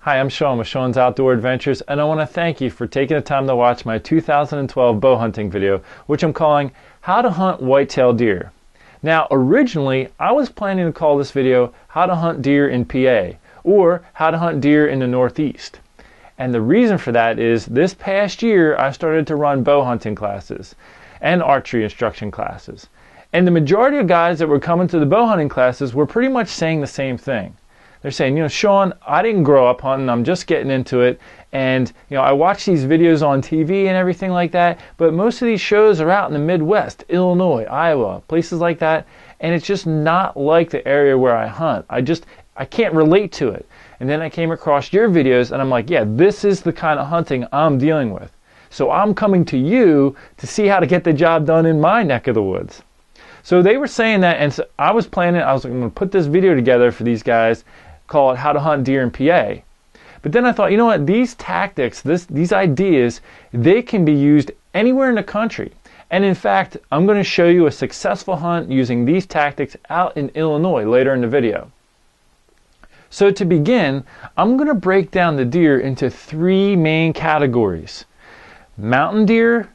Hi, I'm Sean with Sean's Outdoor Adventures, and I want to thank you for taking the time to watch my 2012 bow hunting video, which I'm calling How to Hunt Whitetail Deer. Now, originally, I was planning to call this video How to Hunt Deer in PA, or How to Hunt Deer in the Northeast. And the reason for that is this past year, I started to run bow hunting classes and archery instruction classes. And the majority of guys that were coming to the bow hunting classes were pretty much saying the same thing. They're saying, Sean, I didn't grow up hunting, I'm just getting into it, and I watch these videos on TV and everything like that, but most of these shows are out in the Midwest, Illinois, Iowa, places like that, and it's just not like the area where I hunt. I can't relate to it. And then I came across your videos, and I'm like, yeah, this is the kind of hunting I'm dealing with. So I'm coming to you to see how to get the job done in my neck of the woods. So they were saying that, and so I was planning, I was like, I'm going to put this video together for these guys, call it How to Hunt Deer in PA. But then I thought, you know what, these tactics, these ideas, they can be used anywhere in the country. And in fact, I'm going to show you a successful hunt using these tactics out in Illinois later in the video. So to begin, I'm going to break down the deer into three main categories: mountain deer,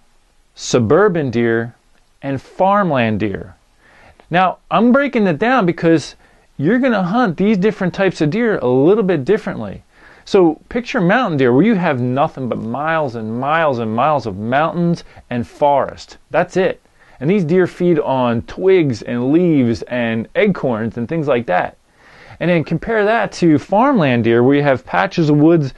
suburban deer, and farmland deer. Now, I'm breaking it down because you're going to hunt these different types of deer a little bit differently. So picture mountain deer where you have nothing but miles and miles and miles of mountains and forest. That's it. And these deer feed on twigs and leaves and acorns and things like that. And then compare that to farmland deer where you have patches of woods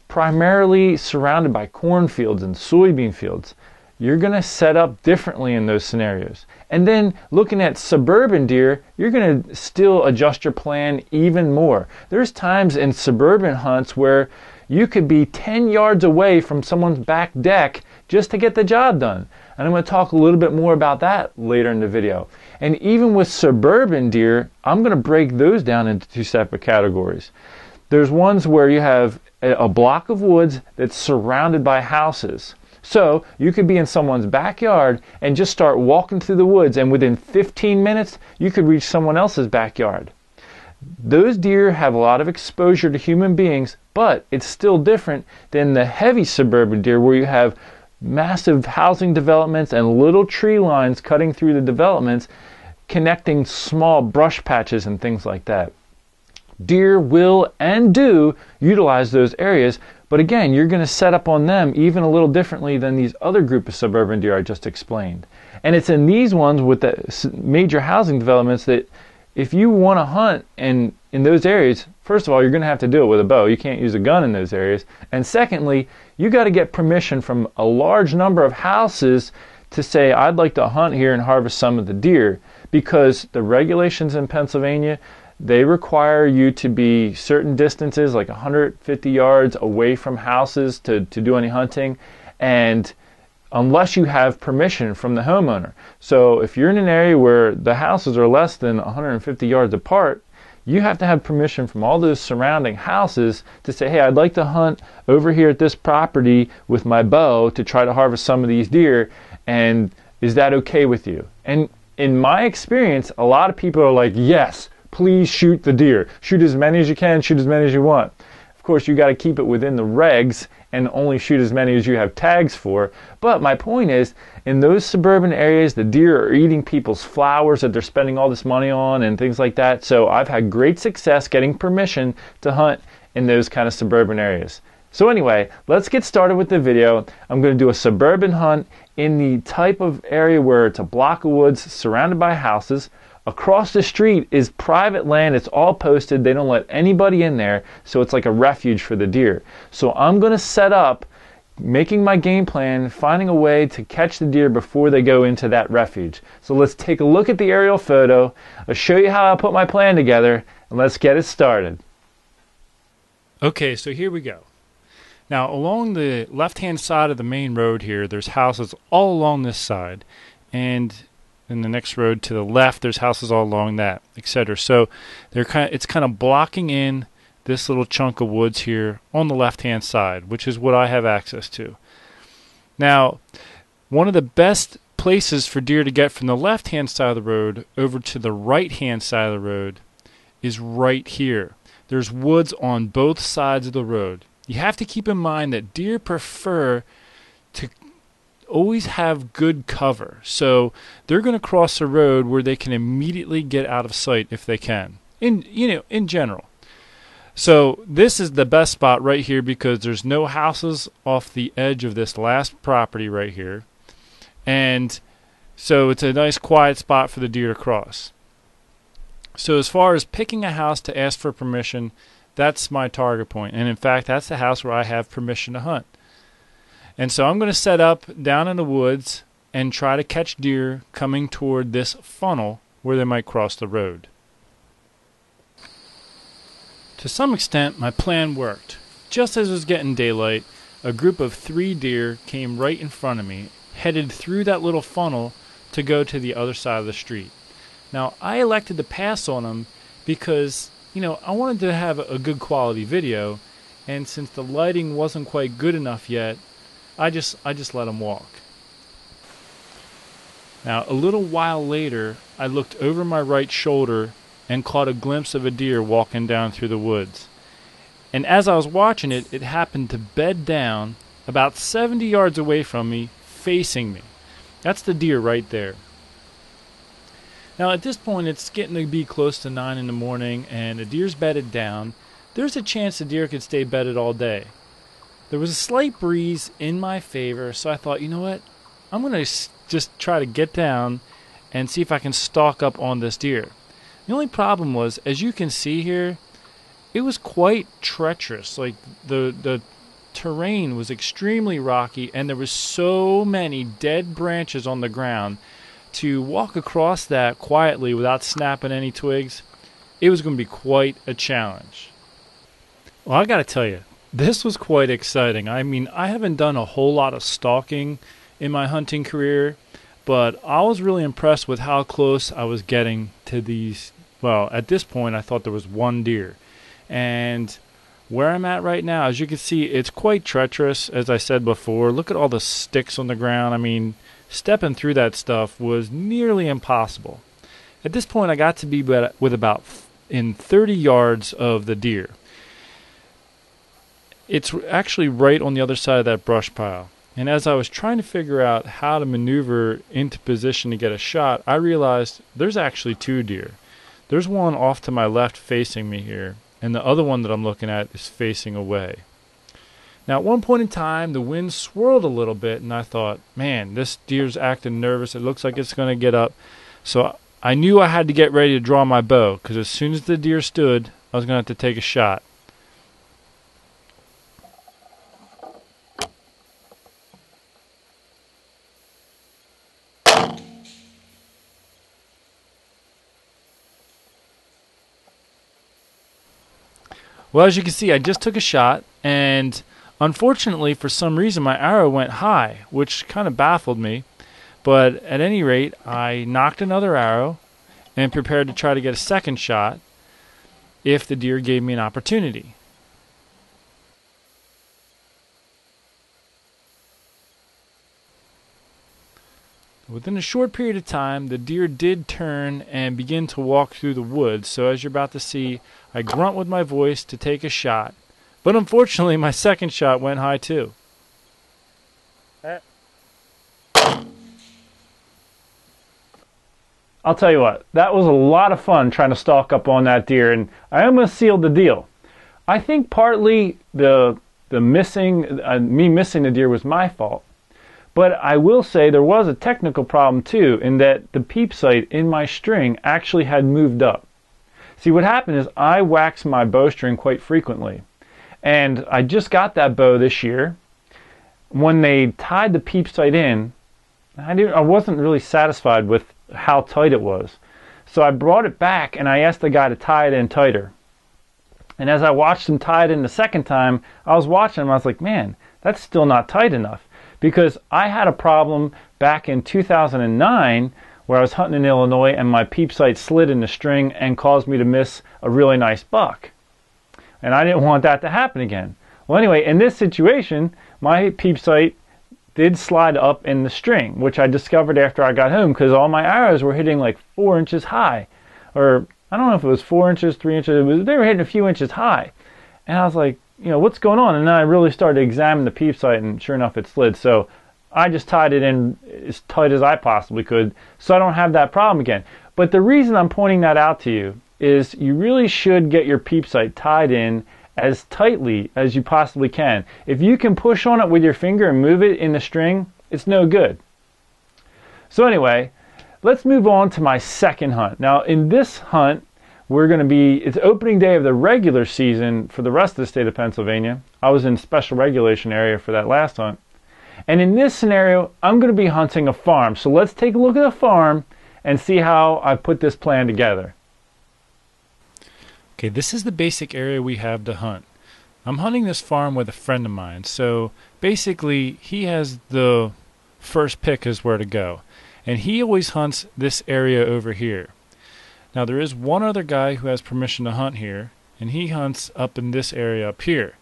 primarily surrounded by cornfields and soybean fields. You're going to set up differently in those scenarios. And then looking at suburban deer, you're going to still adjust your plan even more. There's times in suburban hunts where you could be 10 yards away from someone's back deck just to get the job done. And I'm going to talk a little bit more about that later in the video. And even with suburban deer, I'm going to break those down into two separate categories. There's ones where you have a block of woods that's surrounded by houses. So you could be in someone's backyard and just start walking through the woods, and within 15 minutes you could reach someone else's backyard. Those deer have a lot of exposure to human beings, but it's still different than the heavy suburban deer where you have massive housing developments and little tree lines cutting through the developments, connecting small brush patches and things like that. Deer will and do utilize those areas, but again, you're going to set up on them even a little differently than these other group of suburban deer I just explained. And it's in these ones with the major housing developments that if you want to hunt in those areas, first of all, you're going to have to do it with a bow. You can't use a gun in those areas. And secondly, you got to get permission from a large number of houses to say, I'd like to hunt here and harvest some of the deer, because the regulations in Pennsylvania, they require you to be certain distances, like 150 yards away from houses to do any hunting, and unless you have permission from the homeowner. So if you're in an area where the houses are less than 150 yards apart, you have to have permission from all those surrounding houses to say, hey, I'd like to hunt over here at this property with my bow to try to harvest some of these deer, and is that okay with you? And in my experience, a lot of people are like, yes, please shoot the deer. Shoot as many as you can, shoot as many as you want. Of course, you got to keep it within the regs and only shoot as many as you have tags for. But my point is, in those suburban areas, the deer are eating people's flowers that they're spending all this money on and things like that. So I've had great success getting permission to hunt in those kind of suburban areas. So anyway, let's get started with the video. I'm going to do a suburban hunt in the type of area where it's a block of woods surrounded by houses. Across the street is private land. It's all posted. They don't let anybody in there, so it's like a refuge for the deer. So I'm going to set up, making my game plan, finding a way to catch the deer before they go into that refuge. So let's take a look at the aerial photo. I'll show you how I put my plan together, and let's get it started. Okay, so here we go. Now, along the left-hand side of the main road here, there's houses all along this side, and in the next road to the left, there's houses all along that, etc. So it's kind of blocking in this little chunk of woods here on the left-hand side, which is what I have access to. Now, one of the best places for deer to get from the left-hand side of the road over to the right-hand side of the road is right here. there's woods on both sides of the road. You have to keep in mind that deer prefer to always have good cover. So they're going to cross the road where they can immediately get out of sight if they can, in general. So this is the best spot right here because there's no houses off the edge of this last property right here. And so it's a nice quiet spot for the deer to cross. So as far as picking a house to ask for permission, that's my target point. And in fact, that's the house where I have permission to hunt. And so I'm going to set up down in the woods and try to catch deer coming toward this funnel where they might cross the road. To some extent, my plan worked. Just as it was getting daylight, a group of 3 deer came right in front of me, headed through that little funnel to go to the other side of the street. Now, I elected to pass on them because, I wanted to have a good quality video, and since the lighting wasn't quite good enough yet, I just let them walk. Now, a little while later, I looked over my right shoulder and caught a glimpse of a deer walking down through the woods. And as I was watching it, it happened to bed down about 70 yards away from me, facing me. That's the deer right there. Now, at this point, it's getting to be close to 9 in the morning, and the deer's bedded down. There's a chance the deer could stay bedded all day. There was a slight breeze in my favor, so I thought, you know what? I'm going to just try to get down and see if I can stalk up on this deer. The only problem was, as you can see here, it was quite treacherous. Like the terrain was extremely rocky, and there was so many dead branches on the ground. To walk across that quietly without snapping any twigs, it was going to be quite a challenge. Well, I got to tell you, this was quite exciting. I mean, I haven't done a whole lot of stalking in my hunting career, but I was really impressed with how close I was getting to these. Well, at this point, I thought there was 1 deer. And where I'm at right now, as you can see, it's quite treacherous, as I said before. Look at all the sticks on the ground. I mean, stepping through that stuff was nearly impossible. At this point, I got to be with about in 30 yards of the deer. It's actually right on the other side of that brush pile. And as I was trying to figure out how to maneuver into position to get a shot, I realized there's actually 2 deer. There's one off to my left facing me here, and the other one that I'm looking at is facing away. Now, at one point in time, the wind swirled a little bit, and I thought, man, this deer's acting nervous. It looks like it's going to get up. So I knew I had to get ready to draw my bow, because as soon as the deer stood, I was going to have to take a shot. Well, as you can see, I just took a shot, and unfortunately, for some reason, my arrow went high, which kind of baffled me. But at any rate, I knocked another arrow and prepared to try to get a second shot if the deer gave me an opportunity. Within a short period of time, the deer did turn and begin to walk through the woods. So as you're about to see, I grunt with my voice to take a shot. But unfortunately, my second shot went high too. I'll tell you what, that was a lot of fun trying to stalk up on that deer, and I almost sealed the deal. I think partly me missing the deer was my fault. But I will say there was a technical problem too, in that the peep sight in my string actually had moved up. See, what happened is I wax my bowstring quite frequently, and I just got that bow this year. When they tied the peep sight in, I wasn't really satisfied with how tight it was. So I brought it back and I asked the guy to tie it in tighter. And as I watched him tie it in the second time, I was watching him, I was like, man, that's still not tight enough. Because I had a problem back in 2009 where I was hunting in Illinois and my peep sight slid in the string and caused me to miss a really nice buck. And I didn't want that to happen again. Well, anyway, in this situation, my peep sight did slide up in the string, which I discovered after I got home because all my arrows were hitting like 4 inches high, or I don't know if it was 4 inches, 3 inches. They were hitting a few inches high. And I was like, what's going on? And then I really started to examine the peep sight, and sure enough, it slid. So I just tied it in as tight as I possibly could so I don't have that problem again. But the reason I'm pointing that out to you is you really should get your peep sight tied in as tightly as you possibly can. If you can push on it with your finger and move it in the string, it's no good. So anyway, let's move on to my second hunt. Now in this hunt, it's opening day of the regular season for the rest of the state of Pennsylvania. I was in special regulation area for that last hunt. And in this scenario, I'm going to be hunting a farm. So let's take a look at the farm and see how I put this plan together. Okay, this is the basic area we have to hunt. I'm hunting this farm with a friend of mine. So basically, he has the first pick as where to go. And he always hunts this area over here. Now there is one other guy who has permission to hunt here, and he hunts up in this area up here.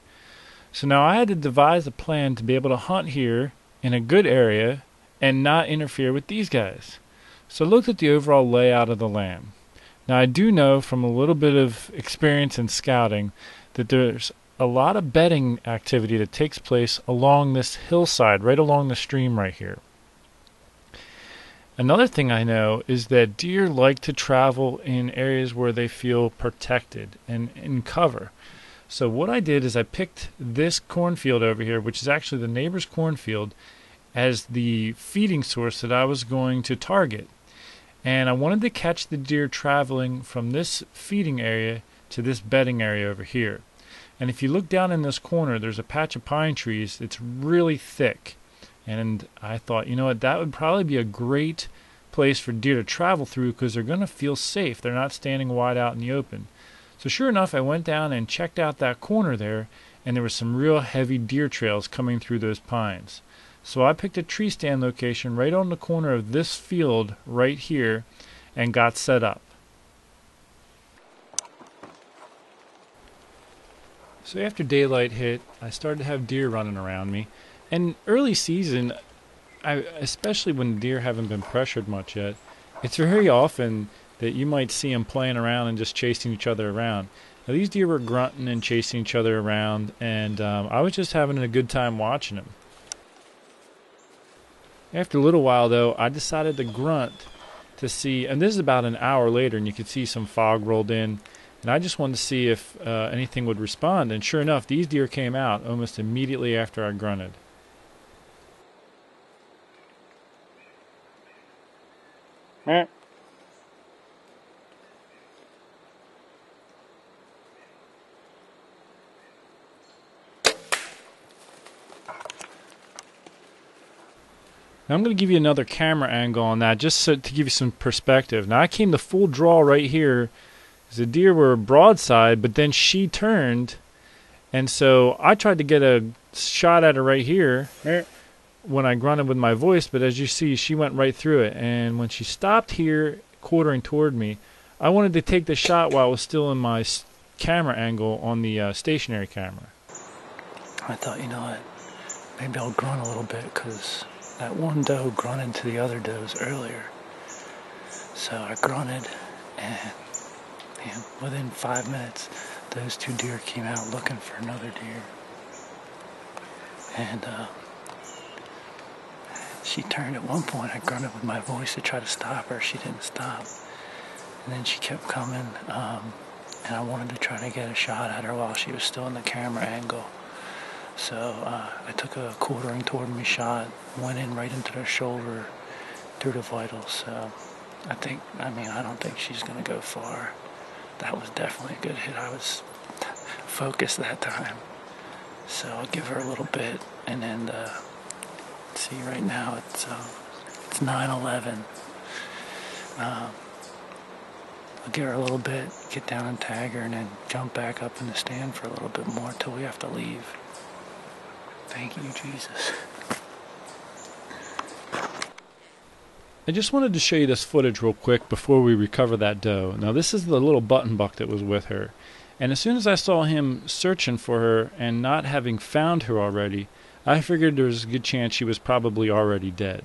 So now I had to devise a plan to be able to hunt here in a good area and not interfere with these guys. So I looked at the overall layout of the land. Now I do know from a little bit of experience in scouting that there's a lot of bedding activity that takes place along this hillside, right along the stream right here. Another thing I know is that deer like to travel in areas where they feel protected and in cover. So what I did is I picked this cornfield over here, which is actually the neighbor's cornfield, as the feeding source that I was going to target. And I wanted to catch the deer traveling from this feeding area to this bedding area over here. And if you look down in this corner, there's a patch of pine trees. It's really thick. And I thought, that would probably be a great place for deer to travel through because they're going to feel safe. They're not standing wide out in the open. So sure enough, I went down and checked out that corner there, and there were some real heavy deer trails coming through those pines. So I picked a tree stand location right on the corner of this field right here and got set up. So after daylight hit, I started to have deer running around me. And early season, especially when deer haven't been pressured much yet, it's very often that you might see them playing around and just chasing each other around. Now these deer were grunting and chasing each other around, and I was just having a good time watching them. After a little while, though, I decided to grunt to see, and this is about an hour later, and you could see some fog rolled in, and I just wanted to see if anything would respond. And sure enough, these deer came out almost immediately after I grunted. Now I'm going to give you another camera angle on that just to give you some perspective. Now I came to full draw right here. The deer were broadside, but then she turned, and so I tried to get a shot at her right here when I grunted with my voice, but as you see, she went right through it. And when she stopped here, quartering toward me, I wanted to take the shot while it was still in my camera angle on the stationary camera. I thought, what, maybe I'll grunt a little bit because that one doe grunted to the other does earlier. So I grunted, and within 5 minutes, those two deer came out looking for another deer. And she turned at one point. I grunted with my voice to try to stop her. She didn't stop. And then she kept coming, and I wanted to try to get a shot at her while she was still in the camera angle. So I took a quartering toward me shot, went in right into her shoulder through the vitals. So I don't think she's going to go far. That was definitely a good hit. I was focused that time. So I'll give her a little bit, and then see, right now it's 9:11. I'll give her a little bit, get down and tag her, and then jump back up in the stand for a little bit more till we have to leave. Thank you, Jesus. I just wanted to show you this footage real quick before we recover that doe. Now this is the little button buck that was with her. And as soon as I saw him searching for her and not having found her already, I figured there was a good chance she was probably already dead.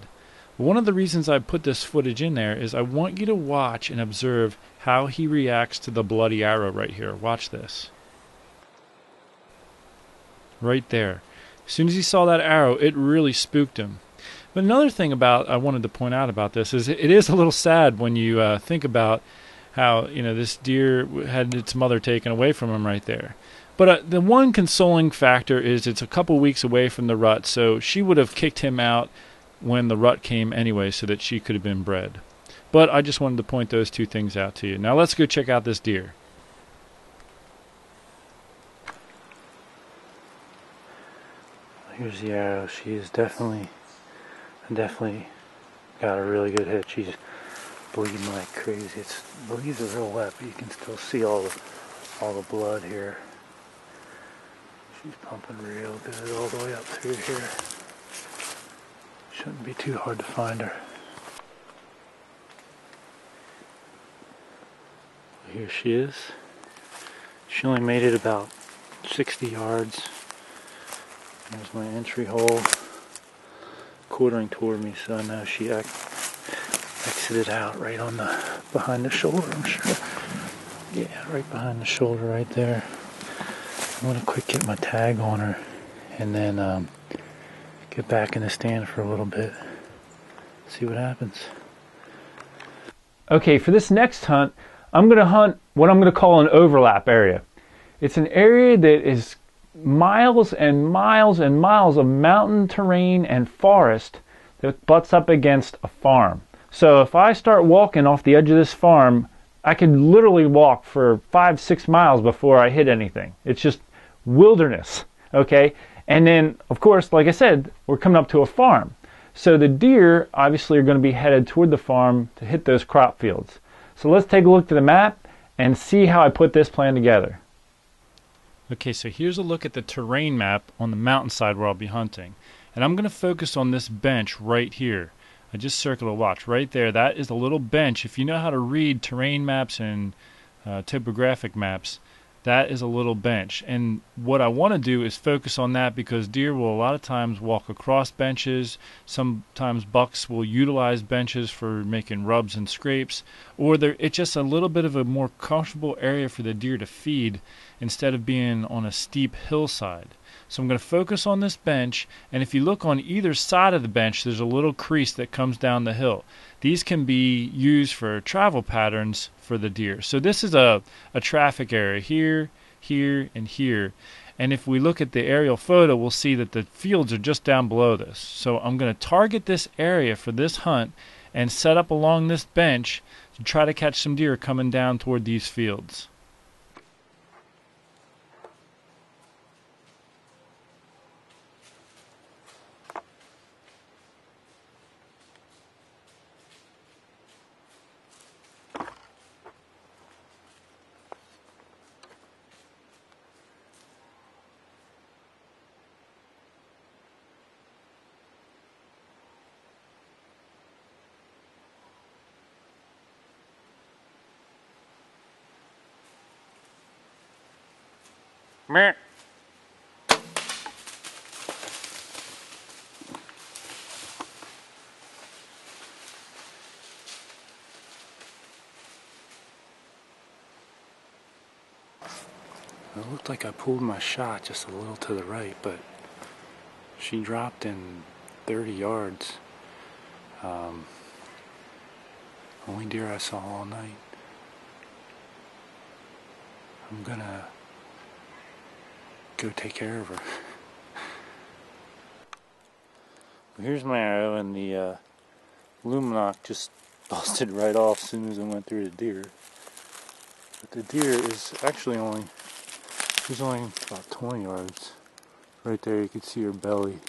One of the reasons I put this footage in there is I want you to watch and observe how he reacts to the bloody arrow right here. Watch this. Right there. As soon as he saw that arrow, it really spooked him. But another thing I wanted to point out about this is it is a little sad when you think about how, this deer had its mother taken away from him right there. But the one consoling factor is it's a couple weeks away from the rut, so she would have kicked him out when the rut came anyway so that she could have been bred. But I just wanted to point those two things out to you. Now let's go check out this deer. Here's the arrow. She is definitely got a really good hit. She's bleeding like crazy. The leaves are real wet, but you can still see all the blood here. She's pumping real good all the way up through here. Shouldn't be too hard to find her. Here she is. She only made it about 60 yards. There's my entry hole, quartering toward me, so I know she exited out right on behind the shoulder, I'm sure. Yeah, right behind the shoulder right there. I'm going to quick get my tag on her and then get back in the stand for a little bit. See what happens. Okay, for this next hunt, I'm going to hunt what I'm going to call an overlap area. It's an area that is miles and miles and miles of mountain terrain and forest that butts up against a farm. So if I start walking off the edge of this farm, I could literally walk for 5-6 miles before I hit anything. It's just wilderness, okay? And then, of course, like I said, we're coming up to a farm. So the deer obviously are going to be headed toward the farm to hit those crop fields. So let's take a look at the map and see how I put this plan together. Okay, so here's a look at the terrain map on the mountainside where I'll be hunting. And I'm going to focus on this bench right here. I just circled a watch right there. That is a little bench. If you know how to read terrain maps and topographic maps, that is a little bench. And what I want to do is focus on that because deer will a lot of times walk across benches. Sometimes bucks will utilize benches for making rubs and scrapes. Or it's just a little bit of a more comfortable area for the deer to feed instead of being on a steep hillside. So I'm going to focus on this bench, and if you look on either side of the bench, there's a little crease that comes down the hill. These can be used for travel patterns for the deer. So this is a traffic area here, here, and here. And if we look at the aerial photo, we'll see that the fields are just down below this. So I'm going to target this area for this hunt and set up along this bench to try to catch some deer coming down toward these fields. Meh. It looked like I pulled my shot just a little to the right, but she dropped in 30 yards. Only deer I saw all night. I'm gonna go take care of her. Well, here's my arrow, and the luminoc just busted right off as soon as I went through the deer. But the deer is actually she's only about 20 yards. Right there, you can see her belly.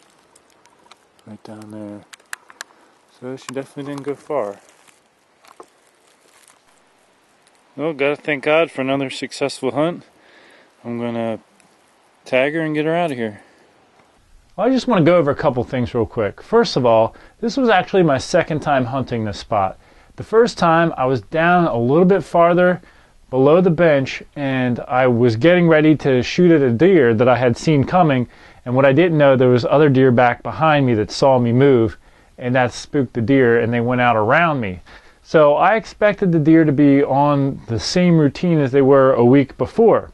Right down there. So she definitely didn't go far. Well, gotta thank God for another successful hunt. I'm gonna tag her and get her out of here. Well, I just want to go over a couple things real quick. First of all, this was actually my second time hunting this spot. The first time I was down a little bit farther below the bench and I was getting ready to shoot at a deer that I had seen coming, and what I didn't know, there was other deer back behind me that saw me move and that spooked the deer and they went out around me. So I expected the deer to be on the same routine as they were a week before.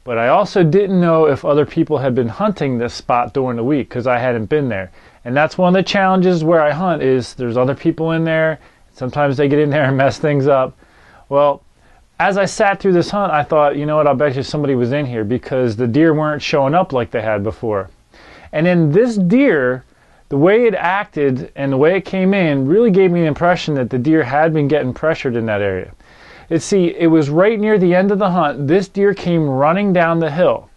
But I also didn't know if other people had been hunting this spot during the week because I hadn't been there. And that's one of the challenges where I hunt, is there's other people in there. Sometimes they get in there and mess things up. Well, as I sat through this hunt, I thought, you know what, I'll bet you somebody was in here because the deer weren't showing up like they had before. And then this deer, the way it acted and the way it came in really gave me the impression that the deer had been getting pressured in that area. See, it was right near the end of the hunt. This deer came running down the hill.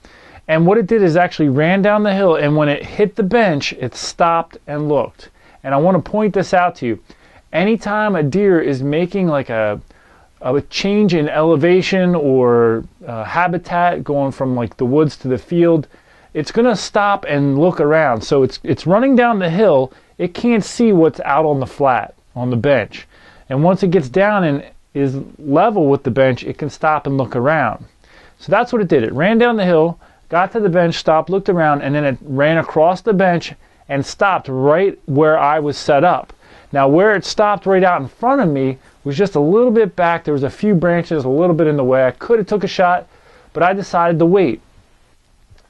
And what it did is actually ran down the hill, and when it hit the bench, it stopped and looked. And I want to point this out to you. Anytime a deer is making like a change in elevation or habitat, going from like the woods to the field, it's going to stop and look around. So it's running down the hill. It can't see what's out on the flat, on the bench. And once it gets down and is level with the bench, it can stop and look around. So that's what it did. It ran down the hill, got to the bench, stopped, looked around, and then it ran across the bench and stopped right where I was set up. Now where it stopped right out in front of me was just a little bit back. There was a few branches a little bit in the way. I could have took a shot, but I decided to wait.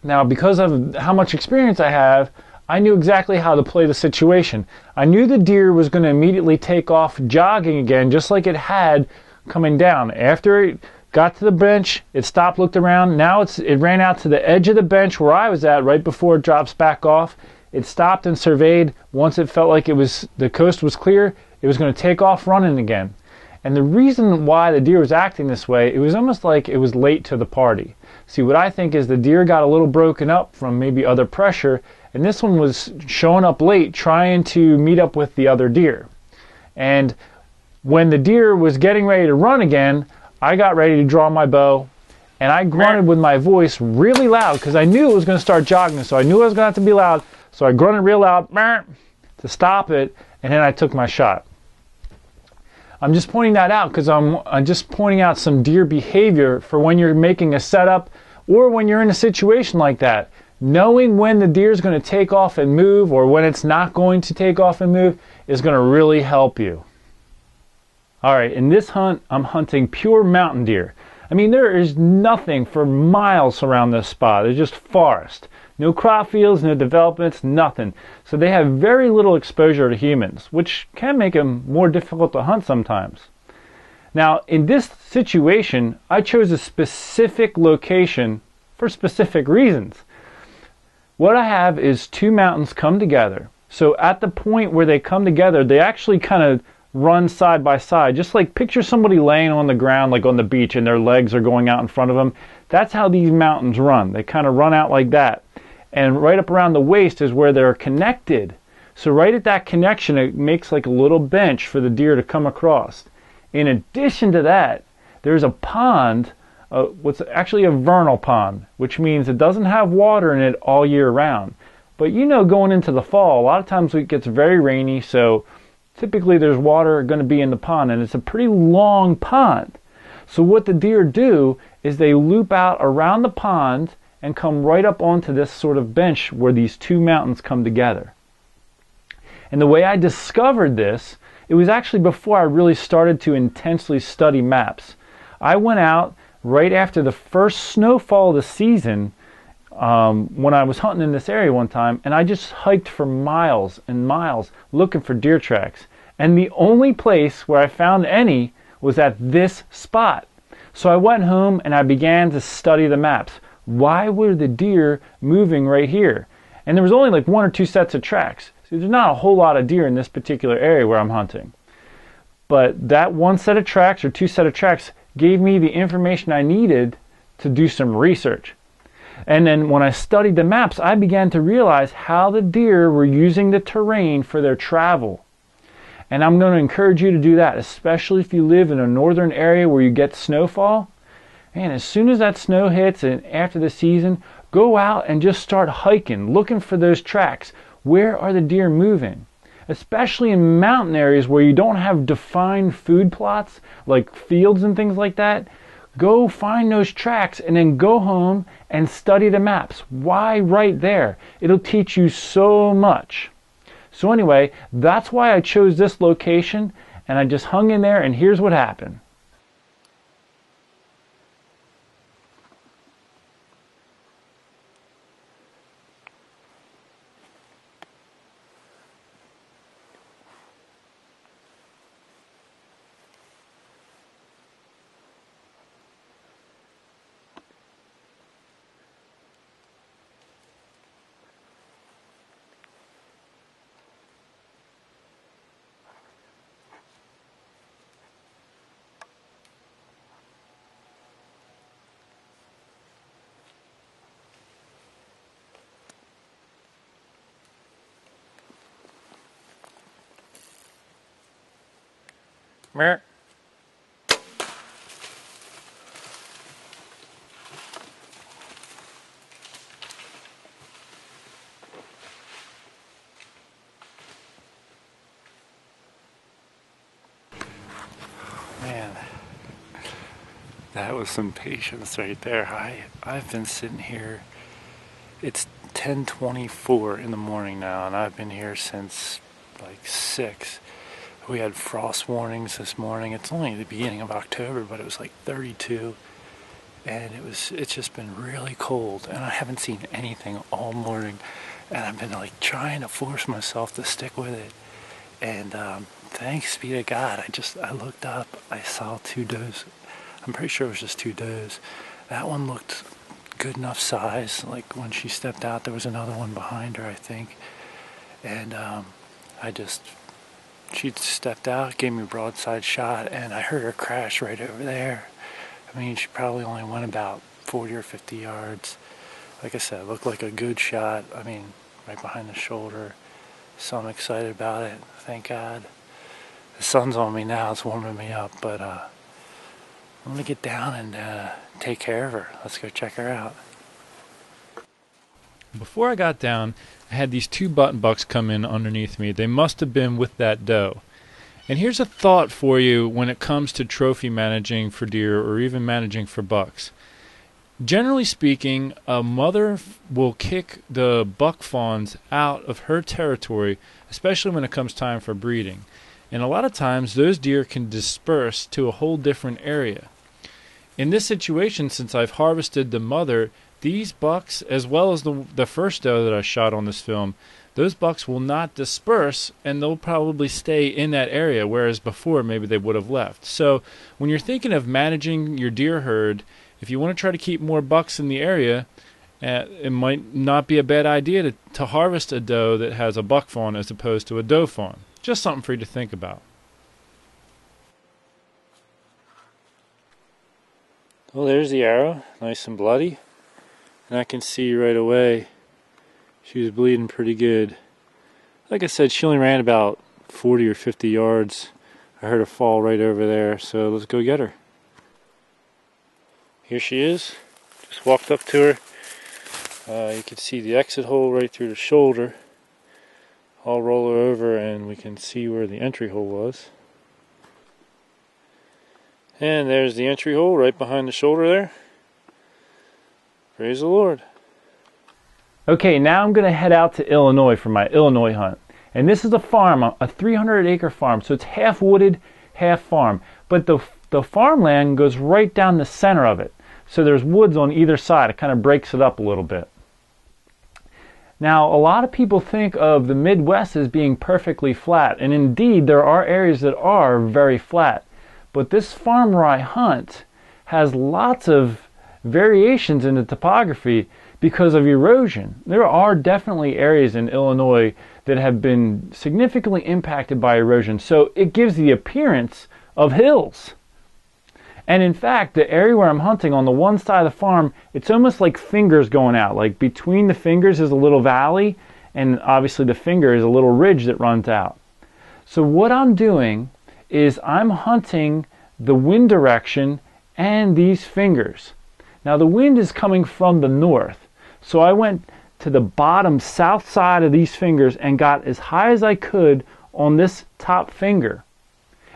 Now because of how much experience I have, I knew exactly how to play the situation. I knew the deer was going to immediately take off jogging again, just like it had coming down. After it got to the bench, it stopped, looked around. Now it ran out to the edge of the bench where I was at right before it drops back off. It stopped and surveyed. Once it felt like the coast was clear, it was going to take off running again. And the reason why the deer was acting this way, it was almost like it was late to the party. See, what I think is the deer got a little broken up from maybe other pressure, and this one was showing up late trying to meet up with the other deer. And when the deer was getting ready to run again, I got ready to draw my bow, and I grunted with my voice really loud because I knew it was going to start jogging, so I knew I was going to have to be loud. So I grunted real loud to stop it, and then I took my shot. I'm just pointing that out because I'm just pointing out some deer behavior for when you're making a setup or when you're in a situation like that. Knowing when the deer is going to take off and move or when it's not going to take off and move is going to really help you. All right, in this hunt, I'm hunting pure mountain deer. I mean, there is nothing for miles around this spot. There's just forest. No crop fields, no developments, nothing. So they have very little exposure to humans, which can make them more difficult to hunt sometimes. Now, in this situation, I chose a specific location for specific reasons. What I have is two mountains come together. So at the point where they come together, they actually kind of run side by side. Just like picture somebody laying on the ground, like on the beach, and their legs are going out in front of them. That's how these mountains run. They kind of run out like that. And right up around the waist is where they're connected. So right at that connection, it makes like a little bench for the deer to come across. In addition to that, there's a pond, what's actually a vernal pond, which means it doesn't have water in it all year round. But you know, going into the fall, a lot of times it gets very rainy, so typically there's water going to be in the pond, and it's a pretty long pond. So what the deer do is they loop out around the pond and come right up onto this sort of bench where these two mountains come together. And the way I discovered this, it was actually before I really started to intensely study maps. I went out right after the first snowfall of the season when I was hunting in this area one time, and I just hiked for miles and miles looking for deer tracks. And the only place where I found any was at this spot. So I went home and I began to study the maps. Why were the deer moving right here? And there was only like one or two sets of tracks. So there's not a whole lot of deer in this particular area where I'm hunting. But that one set of tracks or two set of tracks gave me the information I needed to do some research. And then when I studied the maps, I began to realize how the deer were using the terrain for their travel. And I'm going to encourage you to do that, especially if you live in a northern area where you get snowfall. Man, as soon as that snow hits and after the season, go out and just start hiking, looking for those tracks. Where are the deer moving? Especially in mountain areas where you don't have defined food plots, like fields and things like that. Go find those tracks and then go home and study the maps. Why right there? It'll teach you so much. So anyway, that's why I chose this location, and I just hung in there, and here's what happened. Mer. Man, that was some patience right there. I've been sitting here. It's 10:24 in the morning now, and I've been here since like 6. We had frost warnings this morning. It's only the beginning of October, but it was like 32, and it's just been really cold, and I haven't seen anything all morning, and I've been like trying to force myself to stick with it. And thanks be to God, I looked up, I saw 2 does. I'm pretty sure it was just 2 does. That one looked good enough size. Like when she stepped out, there was another one behind her, I think. And she stepped out, gave me a broadside shot, and I heard her crash right over there. I mean, she probably only went about 40 or 50 yards. Like I said, it looked like a good shot. I mean, right behind the shoulder. So I'm excited about it. Thank God. The sun's on me now. It's warming me up. But I'm going to get down and take care of her. Let's go check her out. Before I got down, I had these 2 button bucks come in underneath me. They must have been with that doe. And here's a thought for you when it comes to trophy managing for deer or even managing for bucks. Generally speaking, a mother will kick the buck fawns out of her territory, especially when it comes time for breeding. And a lot of times those deer can disperse to a whole different area. In this situation, since I've harvested the mother, these bucks, as well as the first doe that I shot on this film, those bucks will not disperse, and they'll probably stay in that area, whereas before maybe they would have left. So when you're thinking of managing your deer herd, if you want to try to keep more bucks in the area, it might not be a bad idea to harvest a doe that has a buck fawn as opposed to a doe fawn. Just something for you to think about. Well, there's the arrow, nice and bloody. And I can see right away she was bleeding pretty good. Like I said, she only ran about 40 or 50 yards. I heard her fall right over there, so let's go get her. Here she is. Just walked up to her. You can see the exit hole right through the shoulder. I'll roll her over and we can see where the entry hole was. And there's the entry hole right behind the shoulder there. Praise the Lord. Okay, now I'm going to head out to Illinois for my Illinois hunt. And this is a farm, a 300-acre farm, so it's half wooded, half farm. But the farmland goes right down the center of it. So there's woods on either side. It kind of breaks it up a little bit. Now, a lot of people think of the Midwest as being perfectly flat, and indeed there are areas that are very flat. But this farm where I hunt has lots of variations in the topography because of erosion. There are definitely areas in Illinois that have been significantly impacted by erosion, so it gives the appearance of hills. And in fact, the area where I'm hunting on the one side of the farm, it's almost like fingers going out. Like between the fingers is a little valley, and obviously the finger is a little ridge that runs out. So what I'm doing is I'm hunting the wind direction and these fingers. Now the wind is coming from the north, so I went to the bottom south side of these fingers and got as high as I could on this top finger.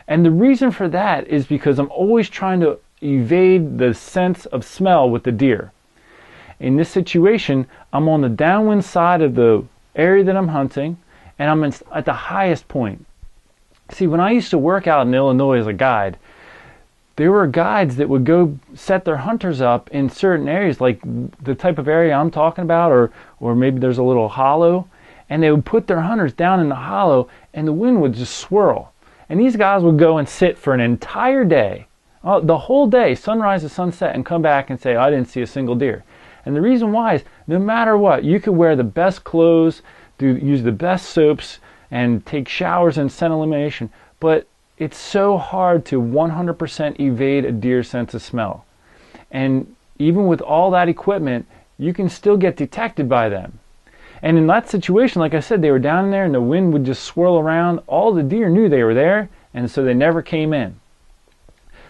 And the reason for that is because I'm always trying to evade the sense of smell with the deer. In this situation, I'm on the downwind side of the area that I'm hunting, and I'm at the highest point. See, when I used to work out in Illinois as a guide, there were guides that would go set their hunters up in certain areas, like the type of area I'm talking about, or maybe there's a little hollow, and they would put their hunters down in the hollow, and the wind would just swirl. And these guys would go and sit for an entire day, the whole day, sunrise to sunset, and come back and say, I didn't see a single deer. And the reason why is, no matter what, you could wear the best clothes, use the best soaps, and take showers and scent elimination, but it's so hard to 100% evade a deer's sense of smell. And even with all that equipment, you can still get detected by them. And in that situation, like I said, they were down there and the wind would just swirl around. All the deer knew they were there, and so they never came in.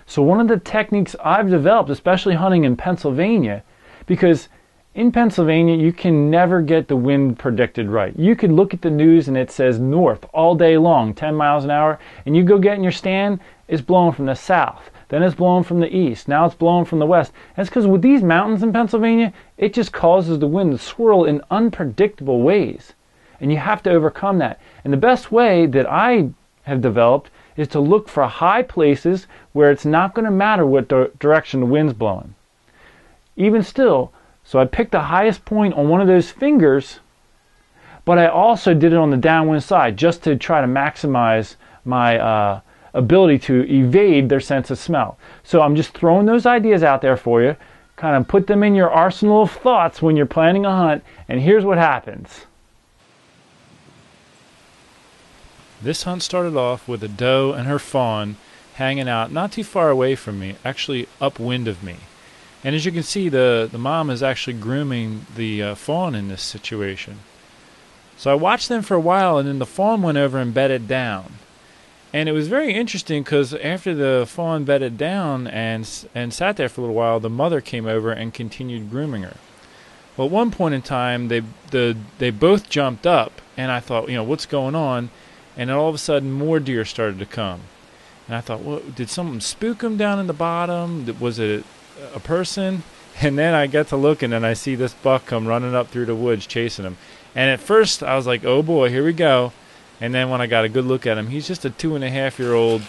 So one of the techniques I've developed, especially hunting in Pennsylvania, because in Pennsylvania, you can never get the wind predicted right. You could look at the news and it says north all day long, 10 miles an hour, and you go get in your stand, it's blowing from the south. Then it's blowing from the east. Now it's blowing from the west. And it's because with these mountains in Pennsylvania, it just causes the wind to swirl in unpredictable ways. And you have to overcome that. And the best way that I have developed is to look for high places where it's not going to matter what direction the wind's blowing. Even still, so I picked the highest point on one of those fingers, but I also did it on the downwind side just to try to maximize my ability to evade their sense of smell. So I'm just throwing those ideas out there for you, kind of put them in your arsenal of thoughts when you're planning a hunt, and here's what happens. This hunt started off with a doe and her fawn hanging out not too far away from me, actually upwind of me. And as you can see, the mom is actually grooming the fawn in this situation. So I watched them for a while, and then the fawn went over and bedded down. And it was very interesting because after the fawn bedded down and sat there for a little while, the mother came over and continued grooming her. Well, at one point in time, they both jumped up, and I thought, what's going on? And then all of a sudden, more deer started to come. And I thought, well, did something spook them down in the bottom? Was it a person? And then I get to looking and I see this buck come running up through the woods chasing him. And at first I was like, oh boy, here we go. And then when I got a good look at him, he's just a 2.5-year-old,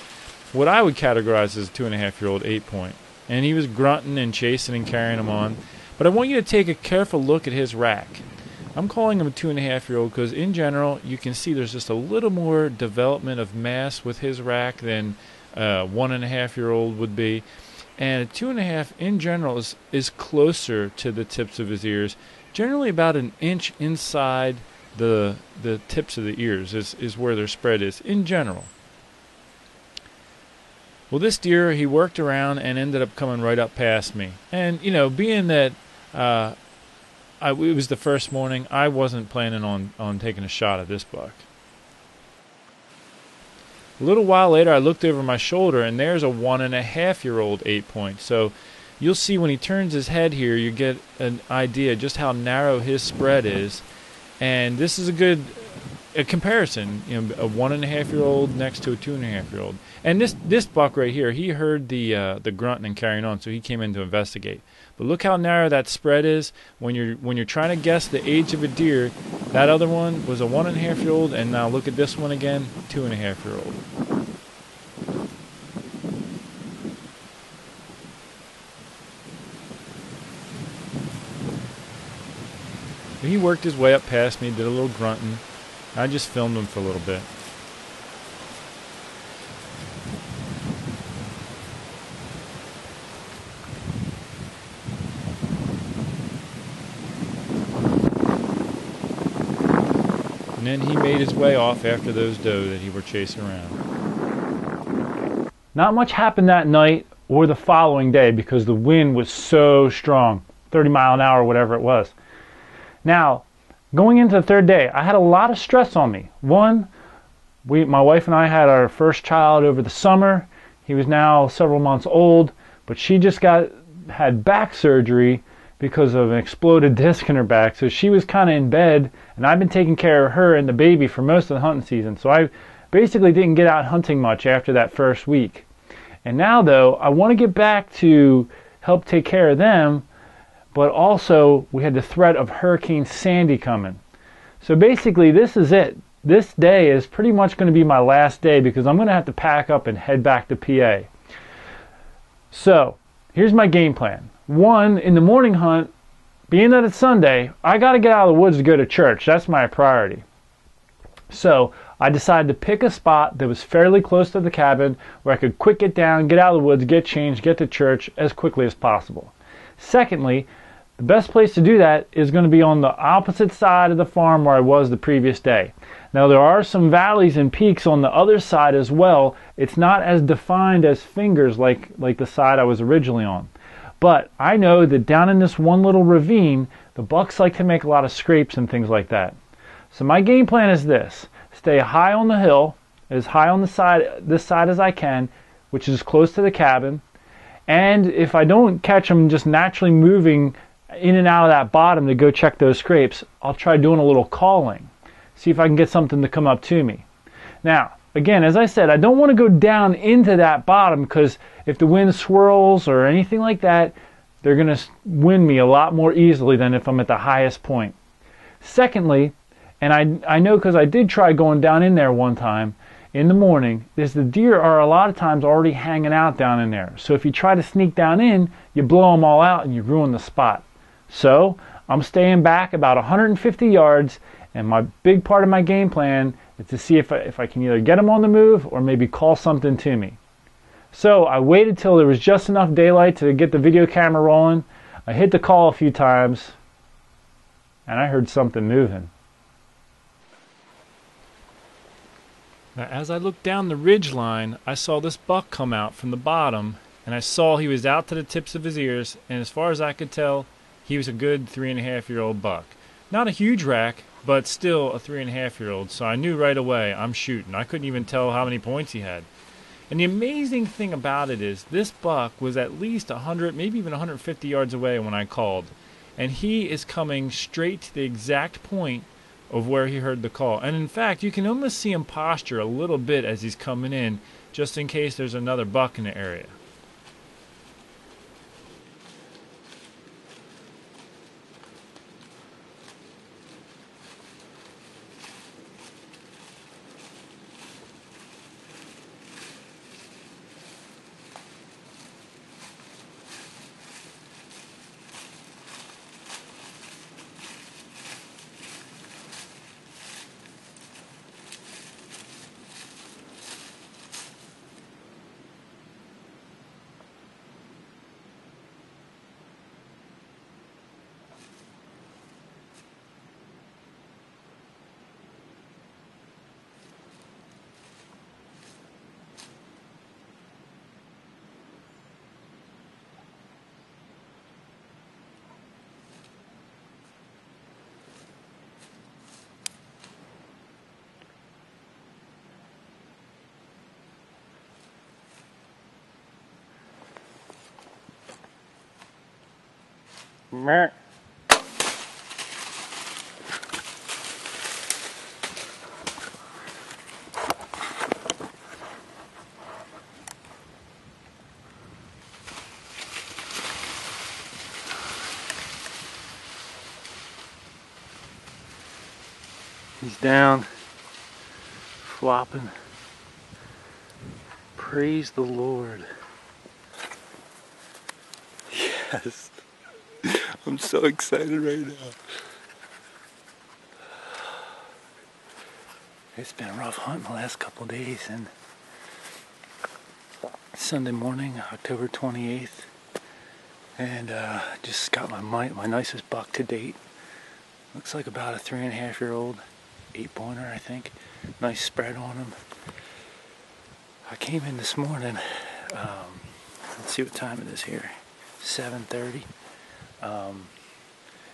what I would categorize as a 2.5-year-old 8-point. And he was grunting and chasing and carrying him on. But I want you to take a careful look at his rack. I'm calling him a 2.5-year-old because in general you can see there's just a little more development of mass with his rack than a 1.5-year-old would be. And a 2.5 in general is closer to the tips of his ears, generally about an inch inside the tips of the ears is where their spread is in general. Well, this deer, he worked around and ended up coming right up past me. And, being that it was the first morning, I wasn't planning on taking a shot at this buck. A little while later, I looked over my shoulder, and there's a 1.5-year-old 8-point. So you'll see when he turns his head here, you get an idea just how narrow his spread is. And this is a comparison, a 1.5-year-old next to a 2.5-year-old. And this buck right here, he heard the grunting and carrying on, so he came in to investigate. But look how narrow that spread is. When you're trying to guess the age of a deer, that other one was a 1.5-year-old, and now look at this one again, 2.5-year-old. He worked his way up past me, did a little grunting. I just filmed him for a little bit. And then he made his way off after those doe that he were chasing around. Not much happened that night or the following day because the wind was so strong, 30 mile an hour, whatever it was. Now, going into the third day, I had a lot of stress on me. One, my wife and I had our first child over the summer. He was now several months old, but she just had back surgery because of an exploded disc in her back. So she was kind of in bed, and I've been taking care of her and the baby for most of the hunting season. So I basically didn't get out hunting much after that first week. And now, though, I want to get back to help take care of them, but also we had the threat of Hurricane Sandy coming. So basically this is it. this day is pretty much going to be my last day because I'm going to have to pack up and head back to PA. So here's my game plan. One, in the morning hunt, being that it's Sunday, I got to get out of the woods to go to church. That's my priority. So I decided to pick a spot that was fairly close to the cabin where I could quick get down, get out of the woods, get changed, get to church as quickly as possible. Secondly, the best place to do that is going to be on the opposite side of the farm where I was the previous day. Now there are some valleys and peaks on the other side as well. It's not as defined as fingers like the side I was originally on. But I know that down in this one little ravine, the bucks like to make a lot of scrapes and things like that. So my game plan is this: stay high on the hill, as high on this side as I can, which is close to the cabin. And if I don't catch them just naturally moving in and out of that bottom to go check those scrapes, I'll try doing a little calling. See if I can get something to come up to me. Now, again, as I said, I don't want to go down into that bottom because if the wind swirls or anything like that, they're going to wind me a lot more easily than if I'm at the highest point. Secondly, and I know because I did try going down in there one time in the morning, is the deer are a lot of times already hanging out down in there. So if you try to sneak down in, you blow them all out and you ruin the spot. So I'm staying back about 150 yards, and my big part of my game plan is to see if I can either get them on the move or maybe call something to me. So I waited till there was just enough daylight to get the video camera rolling. I hit the call a few times, and I heard something moving. Now, as I looked down the ridge line, I saw this buck come out from the bottom, and I saw he was out to the tips of his ears, and as far as I could tell, he was a good 3.5-year-old buck. Not a huge rack, but still a 3.5-year-old, so I knew right away I'm shooting. I couldn't even tell how many points he had. And the amazing thing about it is this buck was at least 100, maybe even 150 yards away when I called. And he is coming straight to the exact point of where he heard the call. And in fact, you can almost see him posture a little bit as he's coming in, just in case there's another buck in the area. Meh. He's down, flopping. Praise the Lord. Yes. I'm so excited right now. It's been a rough hunt the last couple of days, and Sunday morning, October 28th, and just got my nicest buck to date. Looks like about a 3.5-year-old 8-pointer, I think. Nice spread on him. I came in this morning. Let's see what time it is here. 7:30.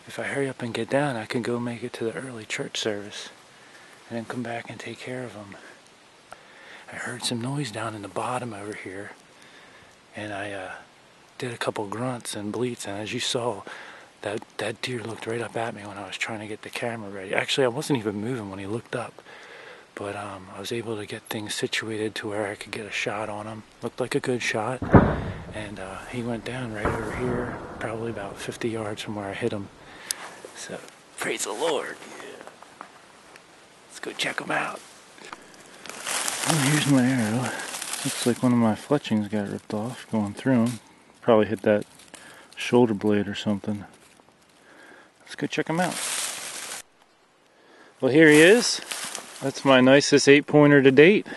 If I hurry up and get down, I can go make it to the early church service and then come back and take care of them. I heard some noise down in the bottom over here, and I did a couple grunts and bleats, and as you saw, that deer looked right up at me when I was trying to get the camera ready. Actually, I wasn't even moving when he looked up, but I was able to get things situated to where I could get a shot on him. Looked like a good shot, and he went down right over here, probably about 50 yards from where I hit him. So, praise the Lord. Let's go check them out. Oh, here's my arrow. Looks like one of my fletchings got ripped off going through them. Probably hit that shoulder blade or something. Let's go check him out. Well, here he is. That's my nicest 8-pointer to date.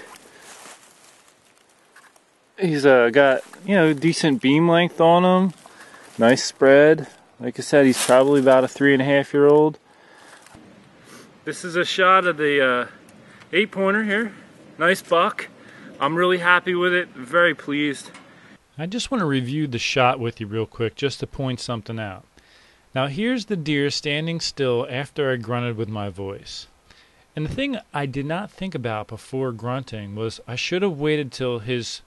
He's got, you know, decent beam length on him. Nice spread. Like I said, he's probably about a 3.5-year-old. This is a shot of the 8-pointer here. Nice buck. I'm really happy with it. Very pleased. I just want to review the shot with you real quick just to point something out. Now here's the deer standing still after I grunted with my voice. And the thing I did not think about before grunting was I should have waited till his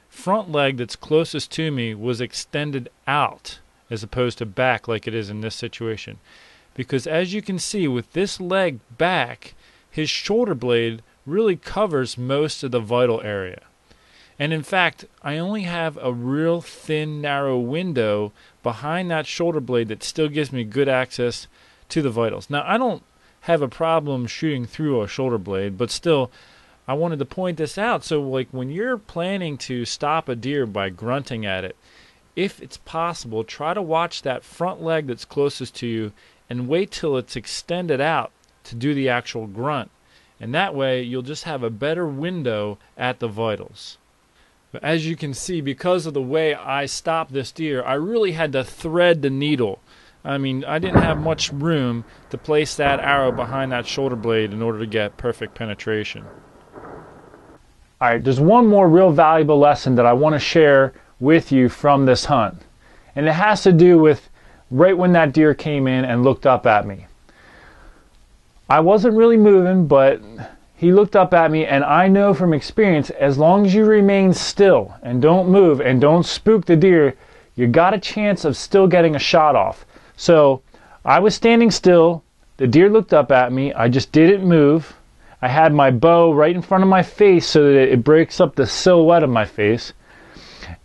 front leg that's closest to me was extended out as opposed to back like it is in this situation. Because as you can see, with this leg back, his shoulder blade really covers most of the vital area. And in fact, I only have a real thin, narrow window behind that shoulder blade that still gives me good access to the vitals. Now, I don't have a problem shooting through a shoulder blade, but still, I wanted to point this out. So, like, when you're planning to stop a deer by grunting at it, if it's possible, try to watch that front leg that's closest to you and wait till it's extended out to do the actual grunt. And that way, you'll just have a better window at the vitals. But as you can see, because of the way I stopped this deer, I really had to thread the needle. I mean, I didn't have much room to place that arrow behind that shoulder blade in order to get perfect penetration. Alright, there's one more real valuable lesson that I want to share with you from this hunt. And it has to do with right when that deer came in and looked up at me. I wasn't really moving, but he looked up at me, and I know from experience, as long as you remain still and don't move and don't spook the deer, you got a chance of still getting a shot off. So I was standing still, the deer looked up at me, I just didn't move. I had my bow right in front of my face so that it breaks up the silhouette of my face.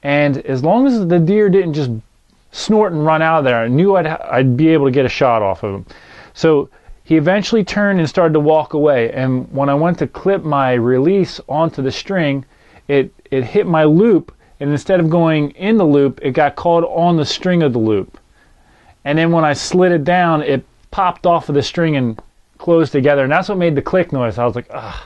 And as long as the deer didn't just snort and run out of there, I knew I'd be able to get a shot off of him. So he eventually turned and started to walk away, and when I went to clip my release onto the string, it hit my loop, and instead of going in the loop, it got caught on the string of the loop. And then when I slid it down, it popped off of the string and closed together, and that's what made the click noise. I was like, ugh.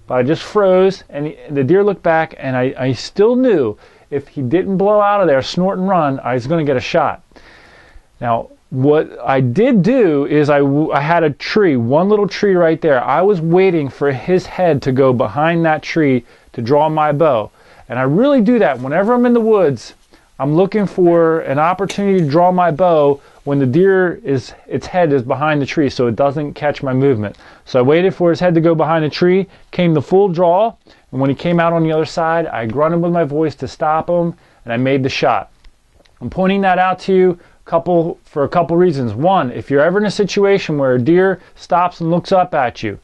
But I just froze, and the deer looked back, and I still knew if he didn't blow out of there, snort and run, I was going to get a shot. Now, what I did do is I had a tree, one little tree right there. I was waiting for his head to go behind that tree to draw my bow. And I really do that whenever I'm in the woods. I'm looking for an opportunity to draw my bow when the deer its head is behind the tree so it doesn't catch my movement. So I waited for his head to go behind the tree, came the full draw, and when he came out on the other side, I grunted with my voice to stop him, and I made the shot. I'm pointing that out to you for a couple reasons. One, if you're ever in a situation where a deer stops and looks up at you,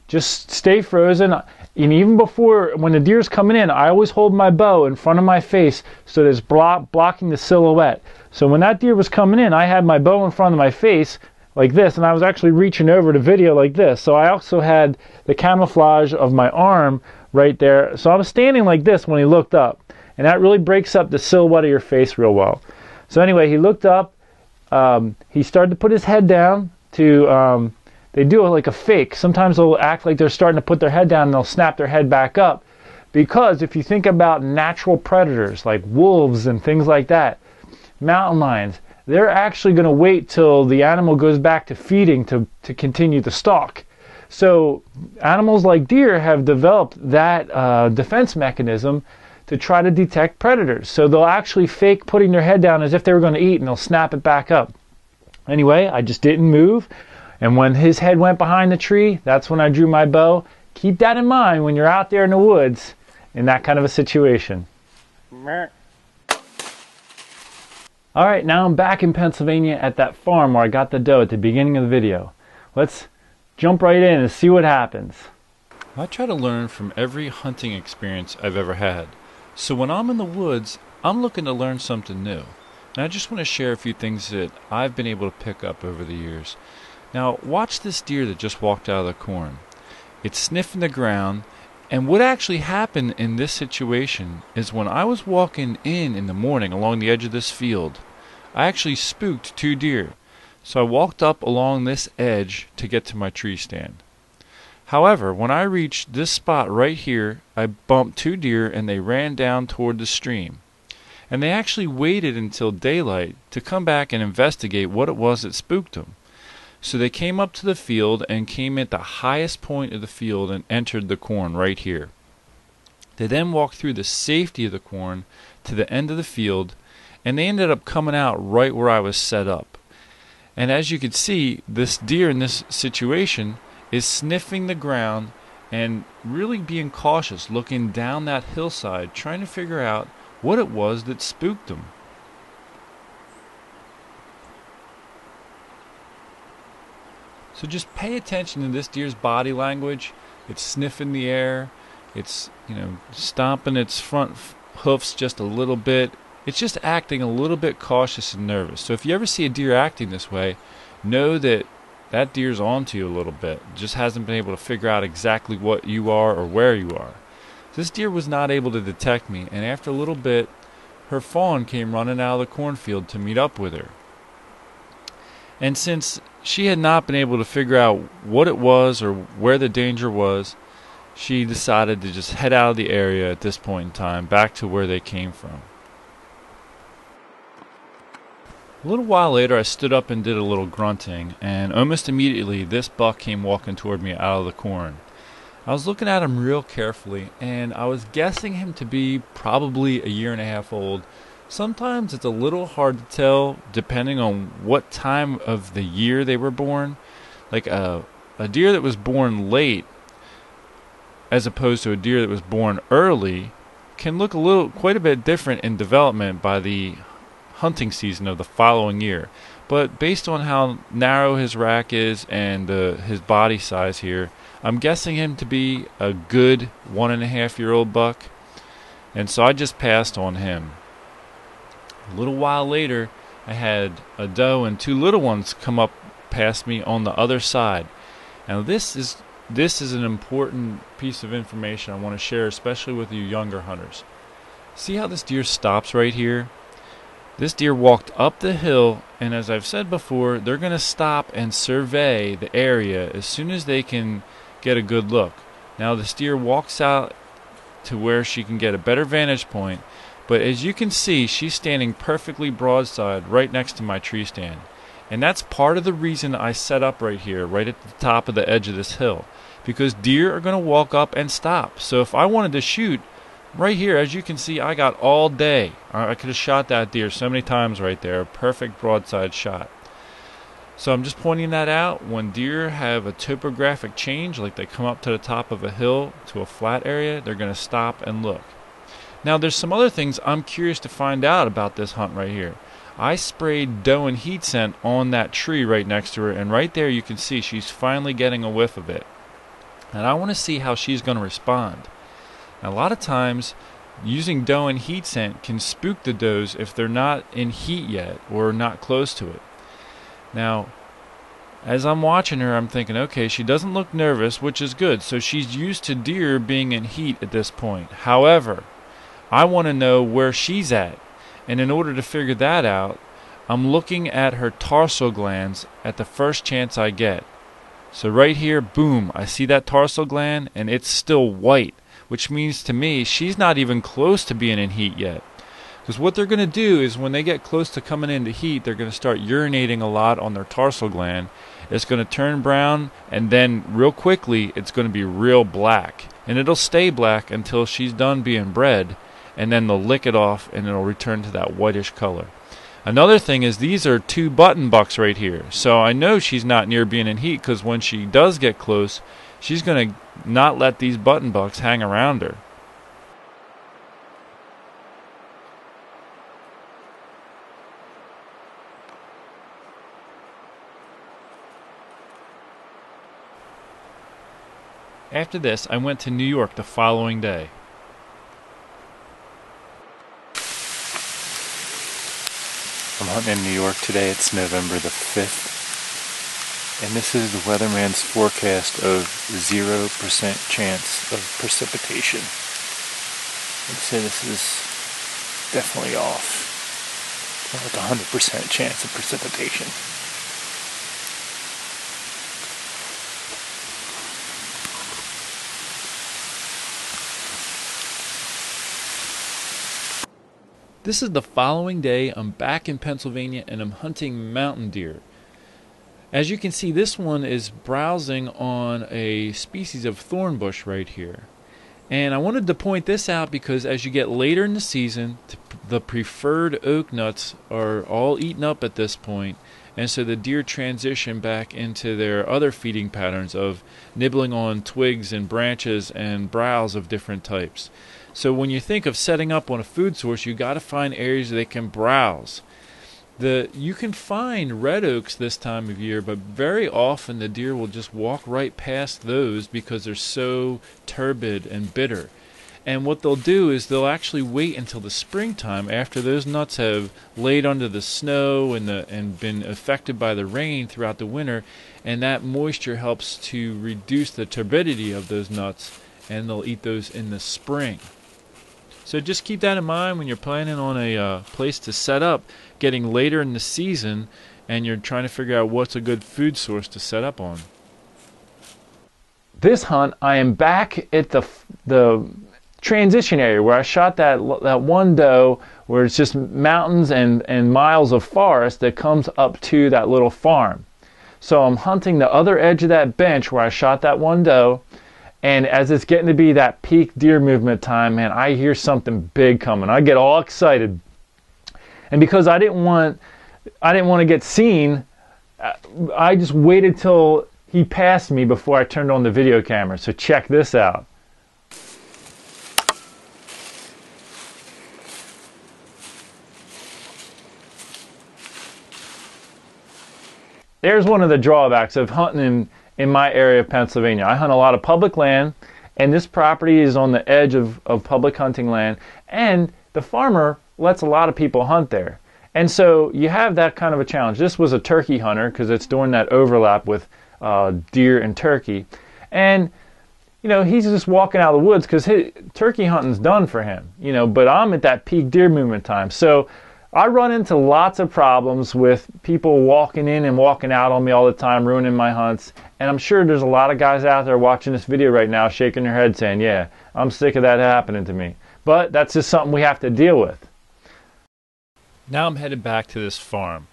just stay frozen. And even before, when the deer's coming in, I always hold my bow in front of my face so that it's blocking the silhouette. So when that deer was coming in, I had my bow in front of my face like this, and I was actually reaching over to video like this. So I also had the camouflage of my arm right there. So I was standing like this when he looked up, and that really breaks up the silhouette of your face real well. So anyway, he looked up. He started to put his head down to, they do it like a fake. Sometimes they'll act like they're starting to put their head down and they'll snap their head back up. Because if you think about natural predators like wolves and things like that, mountain lions, they're actually going to wait till the animal goes back to feeding to continue the stalk. So animals like deer have developed that defense mechanism to try to detect predators. So they'll actually fake putting their head down as if they were going to eat, and they'll snap it back up. Anyway, I just didn't move, and when his head went behind the tree, that's when I drew my bow. Keep that in mind when you're out there in the woods in that kind of a situation. Alright, now I'm back in Pennsylvania at that farm where I got the doe at the beginning of the video. Let's jump right in and see what happens. I try to learn from every hunting experience I've ever had. So when I'm in the woods, I'm looking to learn something new. And I just want to share a few things that I've been able to pick up over the years. Now, watch this deer that just walked out of the corn. It's sniffing the ground. And what actually happened in this situation is when I was walking in the morning along the edge of this field, I actually spooked 2 deer. So I walked up along this edge to get to my tree stand. However, when I reached this spot right here, I bumped 2 deer and they ran down toward the stream. And they actually waited until daylight to come back and investigate what it was that spooked them. So they came up to the field and came at the highest point of the field and entered the corn right here. They then walked through the safety of the corn to the end of the field, and they ended up coming out right where I was set up. And as you can see, this deer in this situation is sniffing the ground and really being cautious, looking down that hillside, trying to figure out what it was that spooked them. So just pay attention to this deer's body language. It's sniffing the air. It's, stomping its front hoofs just a little bit. It's just acting a little bit cautious and nervous. So if you ever see a deer acting this way, know that that deer's onto you a little bit. Just hasn't been able to figure out exactly what you are or where you are. This deer was not able to detect me, and after a little bit, her fawn came running out of the cornfield to meet up with her. And since she had not been able to figure out what it was or where the danger was, she decided to just head out of the area at this point in time, back to where they came from. A little while later, I stood up and did a little grunting, and almost immediately this buck came walking toward me out of the corn. I was looking at him real carefully, and I was guessing him to be probably a 1.5 years old. Sometimes it's a little hard to tell depending on what time of the year they were born. Like a deer that was born late as opposed to a deer that was born early can look quite a bit different in development by the hunting season of the following year. But based on how narrow his rack is and his body size here, I'm guessing him to be a good 1.5-year-old buck. And so I just passed on him. A little while later, I had a doe and 2 little ones come up past me on the other side. Now this is an important piece of information I want to share, especially with you younger hunters. See how this deer stops right here? This deer walked up the hill, and as I've said before, they're going to stop and survey the area as soon as they can get a good look. Now this deer walks out to where she can get a better vantage point, but as you can see, she's standing perfectly broadside right next to my tree stand. And that's part of the reason I set up right here, right at the top of the edge of this hill, because deer are going to walk up and stop. So if I wanted to shoot right here, as you can see, I got all day. I could have shot that deer so many times right there, a perfect broadside shot. So I'm just pointing that out. When deer have a topographic change, like they come up to the top of a hill to a flat area, they're going to stop and look. Now there's some other things I'm curious to find out about this hunt right here. I sprayed doe and heat scent on that tree right next to her, and right there you can see she's finally getting a whiff of it. And I want to see how she's going to respond. Now, a lot of times using doe and heat scent can spook the does if they're not in heat yet or not close to it. Now, as I'm watching her, I'm thinking, okay, she doesn't look nervous, which is good. So she's used to deer being in heat at this point. However, I want to know where she's at. And in order to figure that out, I'm looking at her tarsal glands at the first chance I get. So right here, boom, I see that tarsal gland, and it's still white, which means to me she's not even close to being in heat yet. Because what they're going to do is when they get close to coming into heat, they're going to start urinating a lot on their tarsal gland. It's going to turn brown, and then real quickly it's going to be real black. And it'll stay black until she's done being bred, and then they'll lick it off and it'll return to that whitish color. Another thing is these are 2 button bucks right here. So I know she's not near being in heat, because when she does get close, she's going to not let these button bucks hang around her. After this, I went to New York the following day. I'm hunting in New York today. It's November the 5th. And this is the weatherman's forecast of 0% chance of precipitation. I'd say this is definitely off. With 100% chance of precipitation. This is the following day. I'm back in Pennsylvania and I'm hunting mountain deer. As you can see, this one is browsing on a species of thorn bush right here. And I wanted to point this out because as you get later in the season, the preferred oak nuts are all eaten up at this point, and so the deer transition back into their other feeding patterns of nibbling on twigs and branches and browse of different types. So when you think of setting up on a food source, you got to find areas they can browse. You can find red oaks this time of year, but very often the deer will just walk right past those because they're so turbid and bitter. And what they'll do is they'll actually wait until the springtime after those nuts have laid under the snow and been affected by the rain throughout the winter, and that moisture helps to reduce the turbidity of those nuts, and they'll eat those in the spring. So just keep that in mind when you're planning on a place to set up, getting later in the season, and you're trying to figure out what's a good food source to set up on. This hunt, I am back at the transition area where I shot that one doe where it's just mountains and miles of forest that comes up to that little farm. So I'm hunting the other edge of that bench where I shot that one doe. And as it's getting to be that peak deer movement time, man, I hear something big coming. I get all excited. And because I didn't want to get seen, I just waited till he passed me before I turned on the video camera. So check this out. There's one of the drawbacks of hunting in my area of Pennsylvania. I hunt a lot of public land, and this property is on the edge of public hunting land, and the farmer lets a lot of people hunt there. And so you have that kind of a challenge. This was a turkey hunter because it's during that overlap with deer and turkey. And, you know, he's just walking out of the woods because turkey hunting's done for him, you know, but I'm at that peak deer movement time. So I run into lots of problems with people walking in and walking out on me all the time, ruining my hunts. And I'm sure there's a lot of guys out there watching this video right now shaking their head saying, yeah, I'm sick of that happening to me. But that's just something we have to deal with. Now I'm headed back to this farm.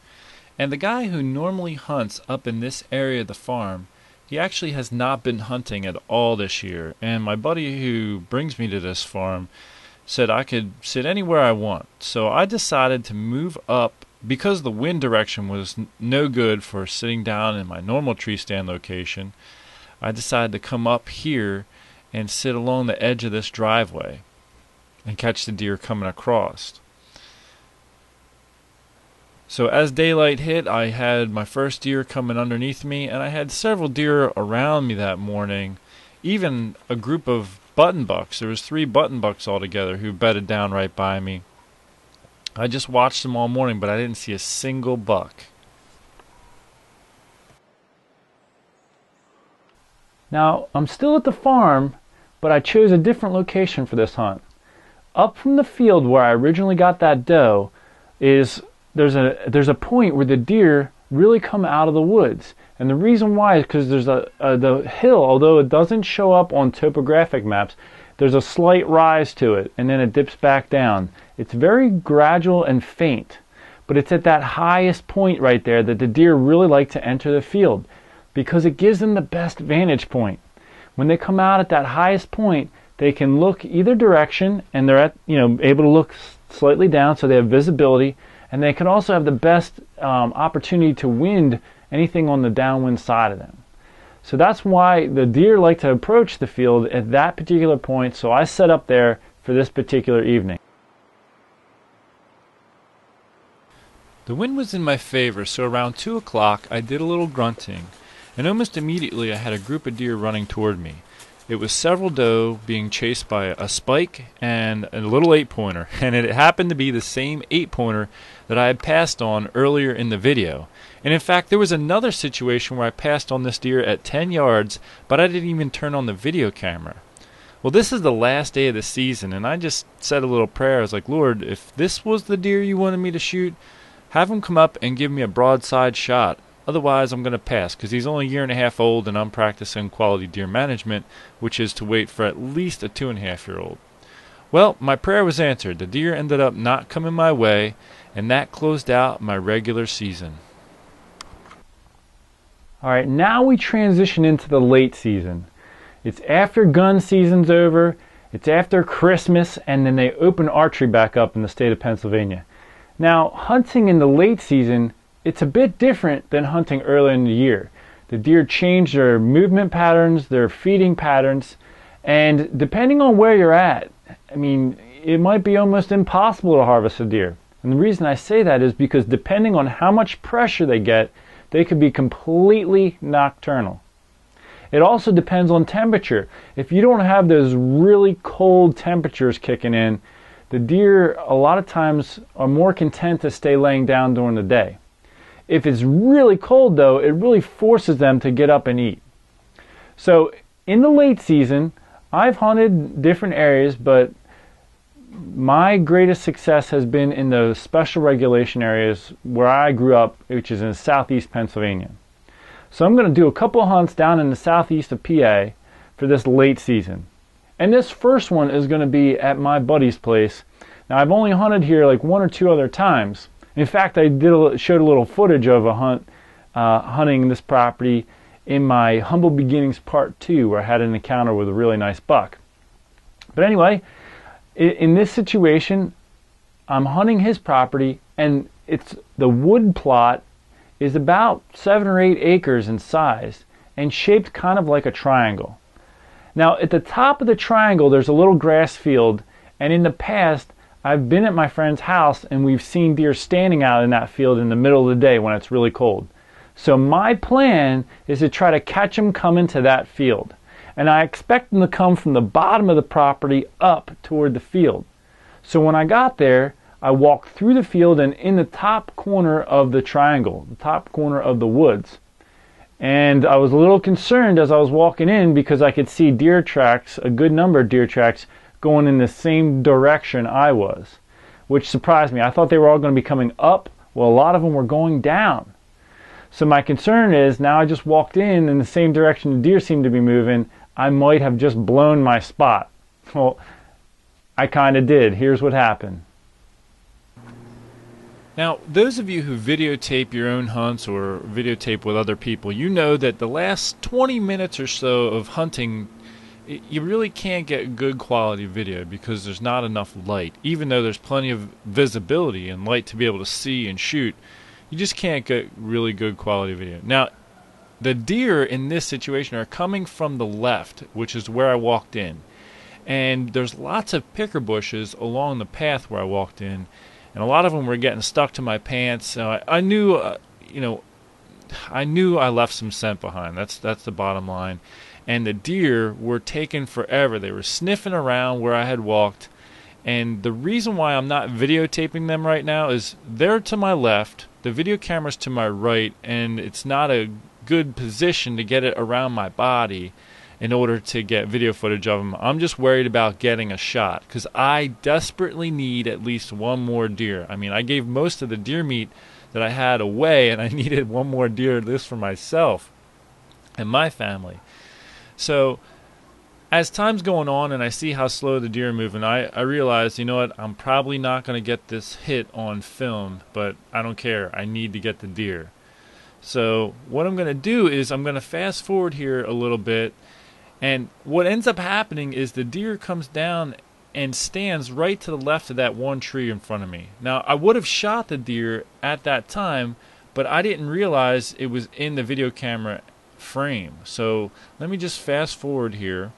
And the guy who normally hunts up in this area of the farm, he actually has not been hunting at all this year. And my buddy who brings me to this farm said I could sit anywhere I want. So I decided to move up because the wind direction was no good for sitting down in my normal tree stand location. I decided to come up here and sit along the edge of this driveway and catch the deer coming across. So as daylight hit, I had my first deer coming underneath me, and I had several deer around me that morning, even a group of button bucks. There was 3 button bucks altogether who bedded down right by me. I just watched them all morning, but I didn't see a single buck. Now, I'm still at the farm, but I chose a different location for this hunt. Up from the field where I originally got that doe is there's a point where the deer really come out of the woods. And the reason why is because there's the hill, although it doesn't show up on topographic maps, there's a slight rise to it, and then it dips back down. It's very gradual and faint, but it's at that highest point right there that the deer really like to enter the field because it gives them the best vantage point. When they come out at that highest point, they can look either direction, and they're able to look slightly down so they have visibility, and they can also have the best opportunity to wind anything on the downwind side of them. So that's why the deer like to approach the field at that particular point, so I set up there for this particular evening. The wind was in my favor, so around 2 o'clock I did a little grunting, and almost immediately I had a group of deer running toward me. It was several doe being chased by a spike and a little 8-pointer, and it happened to be the same 8-pointer that I had passed on earlier in the video. And in fact, there was another situation where I passed on this deer at 10 yards, but I didn't even turn on the video camera. Well, this is the last day of the season, and I just said a little prayer. I was like, Lord, if this was the deer you wanted me to shoot, have him come up and give me a broadside shot. Otherwise, I'm going to pass, because he's only a year and a half old, and I'm practicing quality deer management, which is to wait for at least a 2.5-year-old. Well, my prayer was answered. The deer ended up not coming my way, and that closed out my regular season. All right, now we transition into the late season. It's after gun season's over, it's after Christmas, and then they open archery back up in the state of Pennsylvania. Now, hunting in the late season, it's a bit different than hunting early in the year. The deer change their movement patterns, their feeding patterns, and depending on where you're at, I mean, it might be almost impossible to harvest a deer. And the reason I say that is because depending on how much pressure they get, they could be completely nocturnal. It also depends on temperature. If you don't have those really cold temperatures kicking in, the deer a lot of times are more content to stay laying down during the day. If it's really cold though, it really forces them to get up and eat. So in the late season, I've hunted different areas, but my greatest success has been in those special regulation areas where I grew up, which is in southeast Pennsylvania. So I'm going to do a couple hunts down in the southeast of PA for this late season. And this first one is going to be at my buddy's place. Now I've only hunted here like 1 or 2 other times. In fact, I showed a little footage of a hunt hunting this property in my Humble Beginnings Part 2, where I had an encounter with a really nice buck. But anyway, in this situation, I'm hunting his property, and the wood plot is about 7 or 8 acres in size and shaped kind of like a triangle. Now, at the top of the triangle, there's a little grass field, and in the past, I've been at my friend's house and we've seen deer standing out in that field in the middle of the day when it's really cold. So my plan is to try to catch them coming to that field. And I expect them to come from the bottom of the property up toward the field. So when I got there, I walked through the field and in the top corner of the triangle, the top corner of the woods. And I was a little concerned as I was walking in because I could see deer tracks, a good number of deer tracks, going in the same direction I was, which surprised me. I thought they were all going to be coming up. Well, a lot of them were going down. So my concern is now I just walked in the same direction the deer seemed to be moving. I might have just blown my spot. Well, I kind of did. Here's what happened. Now, those of you who videotape your own hunts or videotape with other people, you know that the last 20 minutes or so of hunting, you really can't get good quality video because there's not enough light. Even though there's plenty of visibility and light to be able to see and shoot, you just can't get really good quality video. Now, the deer in this situation are coming from the left, which is where I walked in. And there's lots of picker bushes along the path where I walked in, and a lot of them were getting stuck to my pants. I knew, I knew I left some scent behind. That's the bottom line. And the deer were taking forever. They were sniffing around where I had walked. And the reason why I'm not videotaping them right now is they're to my left, the video camera's to my right, and it's not a good position to get it around my body in order to get video footage of them. I'm just worried about getting a shot because I desperately need at least one more deer. I mean, I gave most of the deer meat that I had away, and I needed one more deer, this for myself and my family. So as time's going on and I see how slow the deer are moving, I realize, you know what, I'm probably not going to get this hit on film, but I don't care. I need to get the deer. So what I'm going to do is I'm going to fast forward here a little bit, and what ends up happening is the deer comes down and stands right to the left of that one tree in front of me. Now, I would have shot the deer at that time, but I didn't realize it was in the video camera frame. So let me just fast forward here.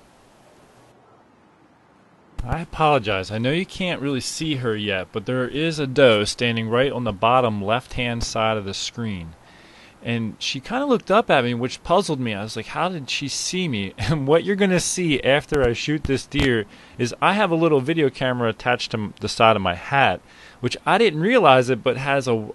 I apologize. I know you can't really see her yet, but there is a doe standing right on the bottom left-hand side of the screen. And she kind of looked up at me, which puzzled me. I was like, how did she see me? And what you're going to see after I shoot this deer is I have a little video camera attached to the side of my hat, which I didn't realize it, but has a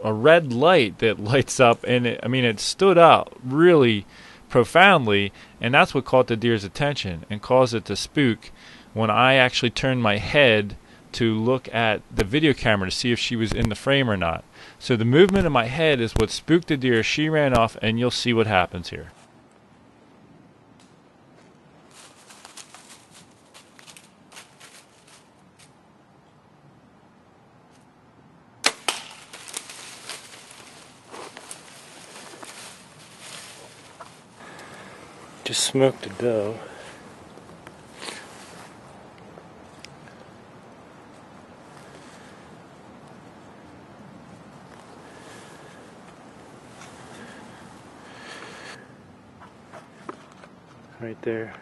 red light that lights up. And it stood out really profoundly, and that's what caught the deer's attention and caused it to spook when I actually turned my head to look at the video camera to see if she was in the frame or not. So the movement of my head is what spooked the deer. She ran off, and you'll see what happens here. Just smoked a doe. Right there.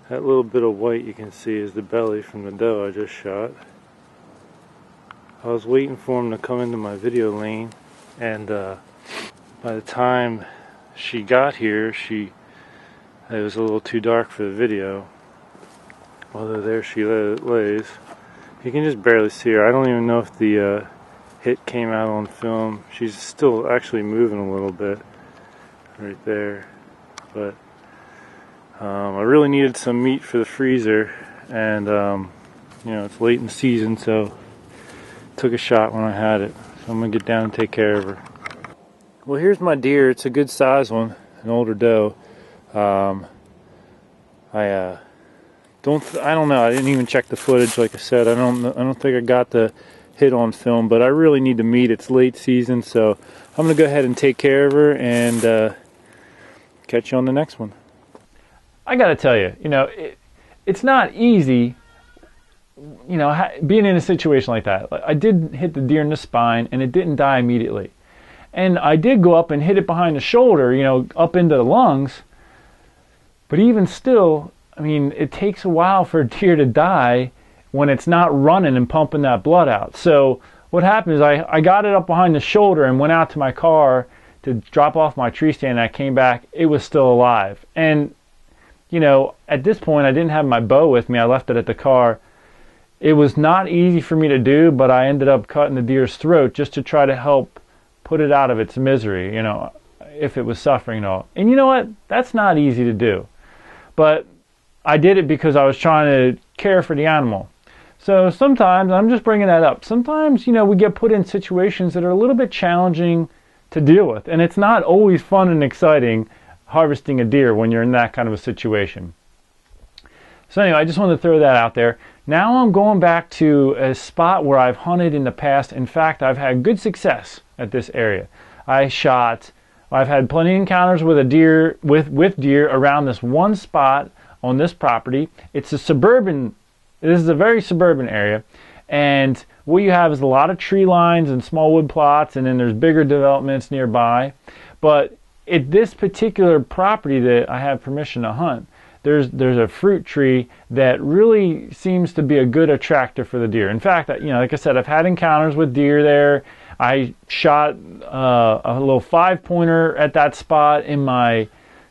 That little bit of white you can see is the belly from the doe I just shot. I was waiting for him to come into my video lane, and by the time she got here, it was a little too dark for the video. Although there she lays. You can just barely see her. I don't even know if the hit came out on film. She's still actually moving a little bit right there. But I really needed some meat for the freezer, and it's late in the season, so took a shot when I had it. So I'm gonna get down and take care of her. Well, here's my deer. It's a good size one, an older doe. I don't know. I didn't even check the footage. Like I said, I don't think I got the hit on film, but I really need the meat. It's late season, so I'm gonna go ahead and take care of her and catch you on the next one. I gotta tell you, it's not easy, being in a situation like that. I did hit the deer in the spine, and it didn't die immediately. And I did go up and hit it behind the shoulder, up into the lungs. But even still, it takes a while for a deer to die when it's not running and pumping that blood out. So what happened is I got it up behind the shoulder and went out to my car to drop off my tree stand, and I came back, it was still alive. And at this point, I didn't have my bow with me. I left it at the car. It was not easy for me to do, but I ended up cutting the deer's throat just to try to help put it out of its misery, if it was suffering and all. And you know what? That's not easy to do. But I did it because I was trying to care for the animal. So sometimes, I'm just bringing that up, sometimes, we get put in situations that are a little bit challenging to deal with. And it's not always fun and exciting harvesting a deer when you're in that kind of a situation. So anyway, I just wanted to throw that out there. Now I'm going back to a spot where I've hunted in the past. In fact, I've had good success at this area. I've had plenty of encounters with a deer, with deer around this one spot on this property. This is a very suburban area, and what you have is a lot of tree lines and small wood plots, and then there's bigger developments nearby. But at this particular property that I have permission to hunt, there's a fruit tree that really seems to be a good attractor for the deer. In fact, like I said, I've had encounters with deer there. I shot a little 5-pointer at that spot in my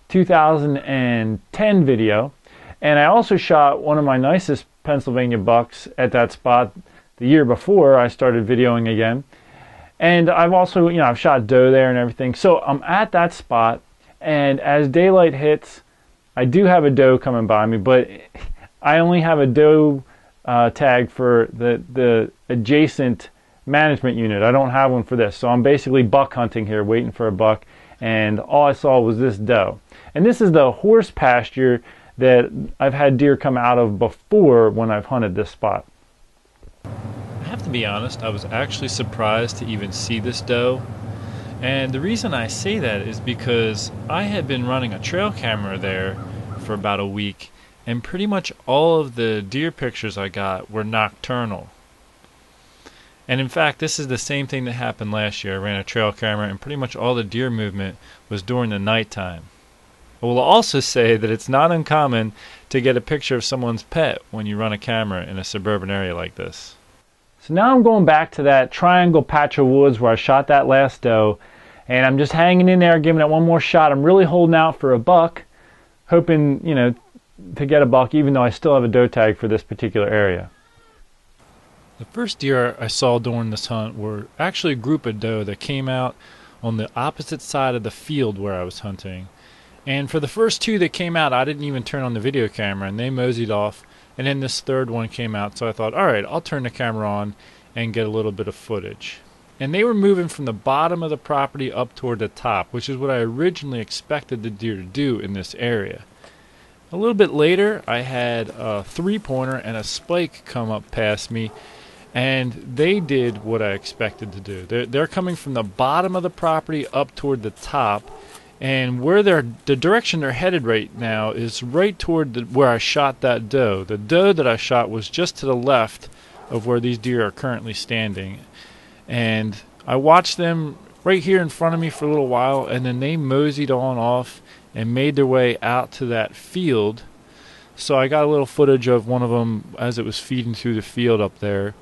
2010 video, and I also shot one of my nicest Pennsylvania bucks at that spot the year before I started videoing again. And I've also, I've shot doe there and everything. So I'm at that spot, and as daylight hits, I do have a doe coming by me, but I only have a doe tag for the adjacent management unit. I don't have one for this. So I'm basically buck hunting here, waiting for a buck, and all I saw was this doe. And this is the horse pasture that I've had deer come out of before when I've hunted this spot. I have to be honest, I was actually surprised to even see this doe. And the reason I say that is because I had been running a trail camera there for about a week, and pretty much all of the deer pictures I got were nocturnal. And in fact, this is the same thing that happened last year. I ran a trail camera, and pretty much all the deer movement was during the nighttime. I will also say that it's not uncommon to get a picture of someone's pet when you run a camera in a suburban area like this. So now I'm going back to that triangle patch of woods where I shot that last doe, And I'm just hanging in there, giving it one more shot. I'm really holding out for a buck, hoping, to get a buck, even though I still have a doe tag for this particular area. The first deer I saw during this hunt were actually a group of doe that came out on the opposite side of the field where I was hunting. And for the first two that came out, I didn't even turn on the video camera, and they moseyed off. And then this third one came out, so I thought, all right, I'll turn the camera on and get a little bit of footage. And they were moving from the bottom of the property up toward the top, which is what I originally expected the deer to do in this area. A little bit later, I had a 3-pointer and a spike come up past me, and they did what I expected to do. They're coming from the bottom of the property up toward the top, and where the direction they're headed right now is right toward where I shot that doe. The doe that I shot was just to the left of where these deer are currently standing. And I watched them right here in front of me for a little while, and then they moseyed on off and made their way out to that field. So I got a little footage of one of them as it was feeding through the field up there,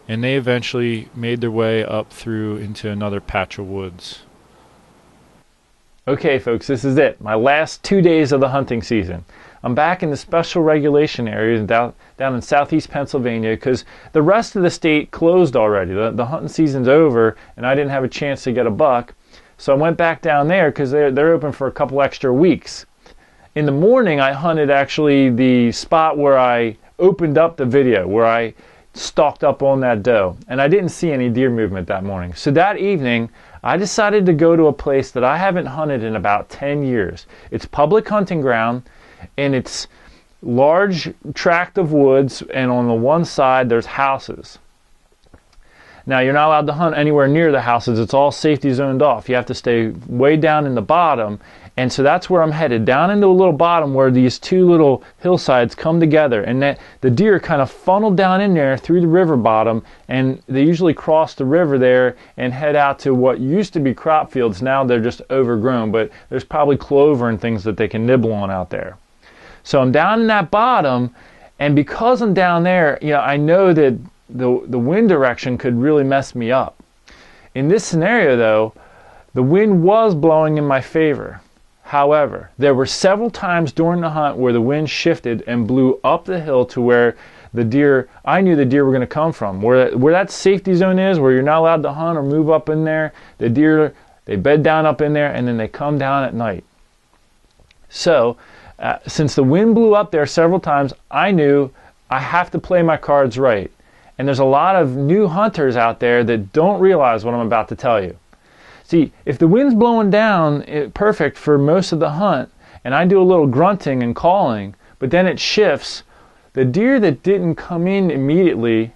and they eventually made their way up through into another patch of woods. Okay folks, this is it. My last 2 days of the hunting season. I'm back in the special regulation areas down in southeast Pennsylvania because the rest of the state closed already. The hunting season's over and I didn't have a chance to get a buck. So I went back down there because they're open for a couple extra weeks. In the morning I hunted actually the spot where I opened up the video, where I stalked up on that doe. And I didn't see any deer movement that morning. So that evening I decided to go to a place that I haven't hunted in about 10 years. It's public hunting ground, and it's large tract of woods, and on the one side there's houses. Now you're not allowed to hunt anywhere near the houses. It's all safety zoned off. You have to stay way down in the bottom, and so that's where I'm headed, down into a little bottom where these two little hillsides come together, and the deer kind of funnel down in there through the river bottom, and they usually cross the river there and head out to what used to be crop fields. Now they're just overgrown, but there's probably clover and things that they can nibble on out there. So I'm down in that bottom, and because I'm down there, I know that the wind direction could really mess me up. In this scenario though, the wind was blowing in my favor. However, there were several times during the hunt where the wind shifted and blew up the hill to where I knew the deer were going to come from. Where that safety zone is, where you're not allowed to hunt or move up in there, the deer, they bed down up in there and then they come down at night. So, since the wind blew up there several times, I knew I have to play my cards right. And there's a lot of new hunters out there that don't realize what I'm about to tell you. See, if the wind's blowing down, perfect for most of the hunt, and I do a little grunting and calling, but then it shifts, the deer that didn't come in immediately,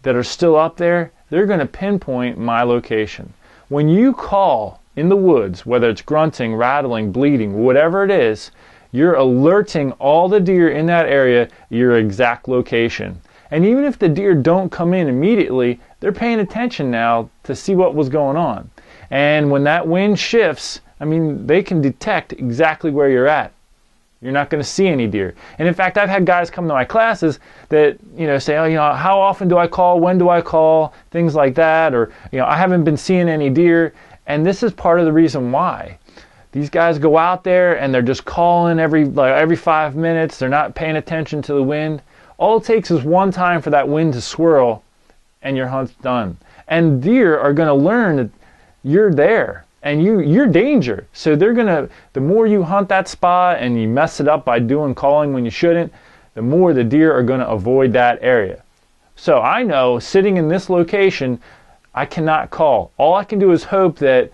that are still up there, they're going to pinpoint my location. When you call in the woods, whether it's grunting, rattling, bleating, whatever it is, you're alerting all the deer in that area your exact location. And even if the deer don't come in immediately, they're paying attention now to see what was going on. And when that wind shifts, they can detect exactly where you're at. You're not going to see any deer. And in fact, I've had guys come to my classes that, say, how often do I call? When do I call? Things like that. Or, I haven't been seeing any deer. And this is part of the reason why. These guys go out there and they're just calling every 5 minutes. They're not paying attention to the wind. All it takes is one time for that wind to swirl and your hunt's done. And deer are going to learn that you're there and you're danger. So the more you hunt that spot and you mess it up by calling when you shouldn't, the more the deer are going to avoid that area. So I know sitting in this location, I cannot call. All I can do is hope that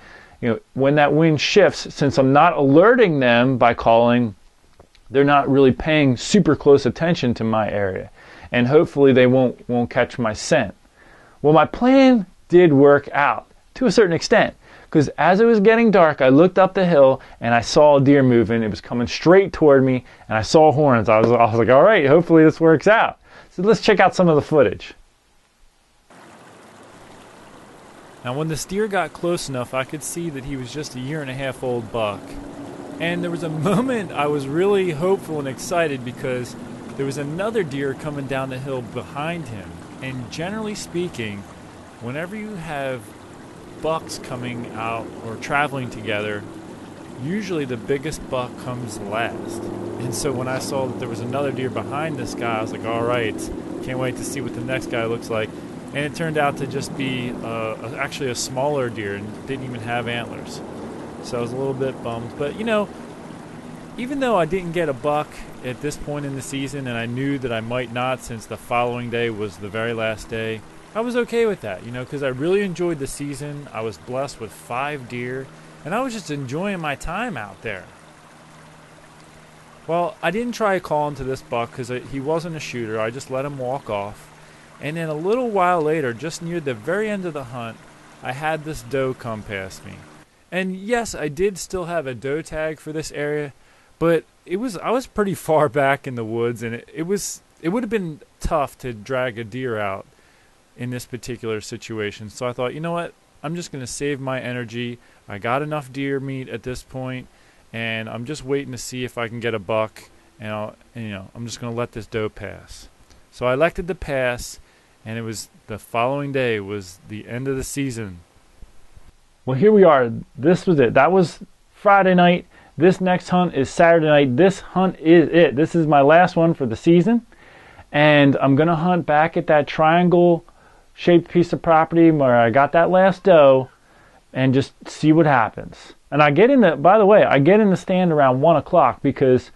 when that wind shifts, since I'm not alerting them by calling, they're not really paying super close attention to my area, and hopefully they won't catch my scent. Well, my plan did work out to a certain extent, because as it was getting dark, I looked up the hill and I saw a deer moving. It was coming straight toward me, and I saw horns. I was like, all right, hopefully this works out. So let's check out some of the footage. Now when this deer got close enough, I could see that he was just a 1.5-year-old buck. And there was a moment I was really hopeful and excited because there was another deer coming down the hill behind him. And generally speaking, whenever you have bucks coming out or traveling together, usually the biggest buck comes last. And so when I saw that there was another deer behind this guy, I was like, all right, can't wait to see what the next guy looks like. And it turned out to just be actually a smaller deer and didn't even have antlers. So I was a little bit bummed. But, you know, even though I didn't get a buck at this point in the season, and I knew that I might not since the following day was the very last day, I was okay with that, you know, because I really enjoyed the season. I was blessed with 5 deer, and I was just enjoying my time out there. Well, I didn't try calling to this buck because he wasn't a shooter. I just let him walk off. And then a little while later, just near the very end of the hunt, I had this doe come past me. And yes, I did still have a doe tag for this area, but I was pretty far back in the woods, and it would have been tough to drag a deer out in this particular situation. So I thought, you know what? I'm just going to save my energy. I got enough deer meat at this point, and I'm just waiting to see if I can get a buck, and I'm just going to let this doe pass. So I elected to pass, and it was the following day was the end of the season. Well, here we are. This was it. That was Friday night. This next hunt is Saturday night. This hunt is it. This is my last one for the season, and I'm going to hunt back at that triangle-shaped piece of property where I got that last doe and just see what happens. And I get in the stand around 1 o'clock because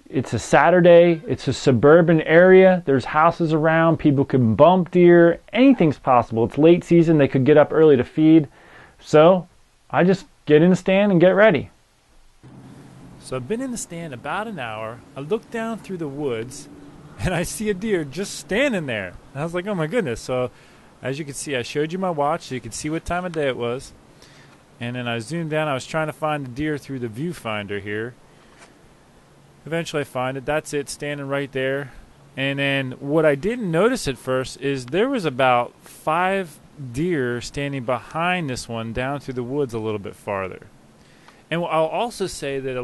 it's a Saturday, it's a suburban area, there's houses around, people can bump deer, anything's possible. It's late season, they could get up early to feed. So I just get in the stand and get ready. So I've been in the stand about an hour. I look down through the woods and I see a deer just standing there. And I was like, oh my goodness. So as you can see, I showed you my watch so you could see what time of day it was. And then I zoomed down. I was trying to find the deer through the viewfinder here. Eventually I find it. That's it, standing right there. And then what I didn't notice at first is there was about 5 deer standing behind this one down through the woods a little bit farther. And I'll also say that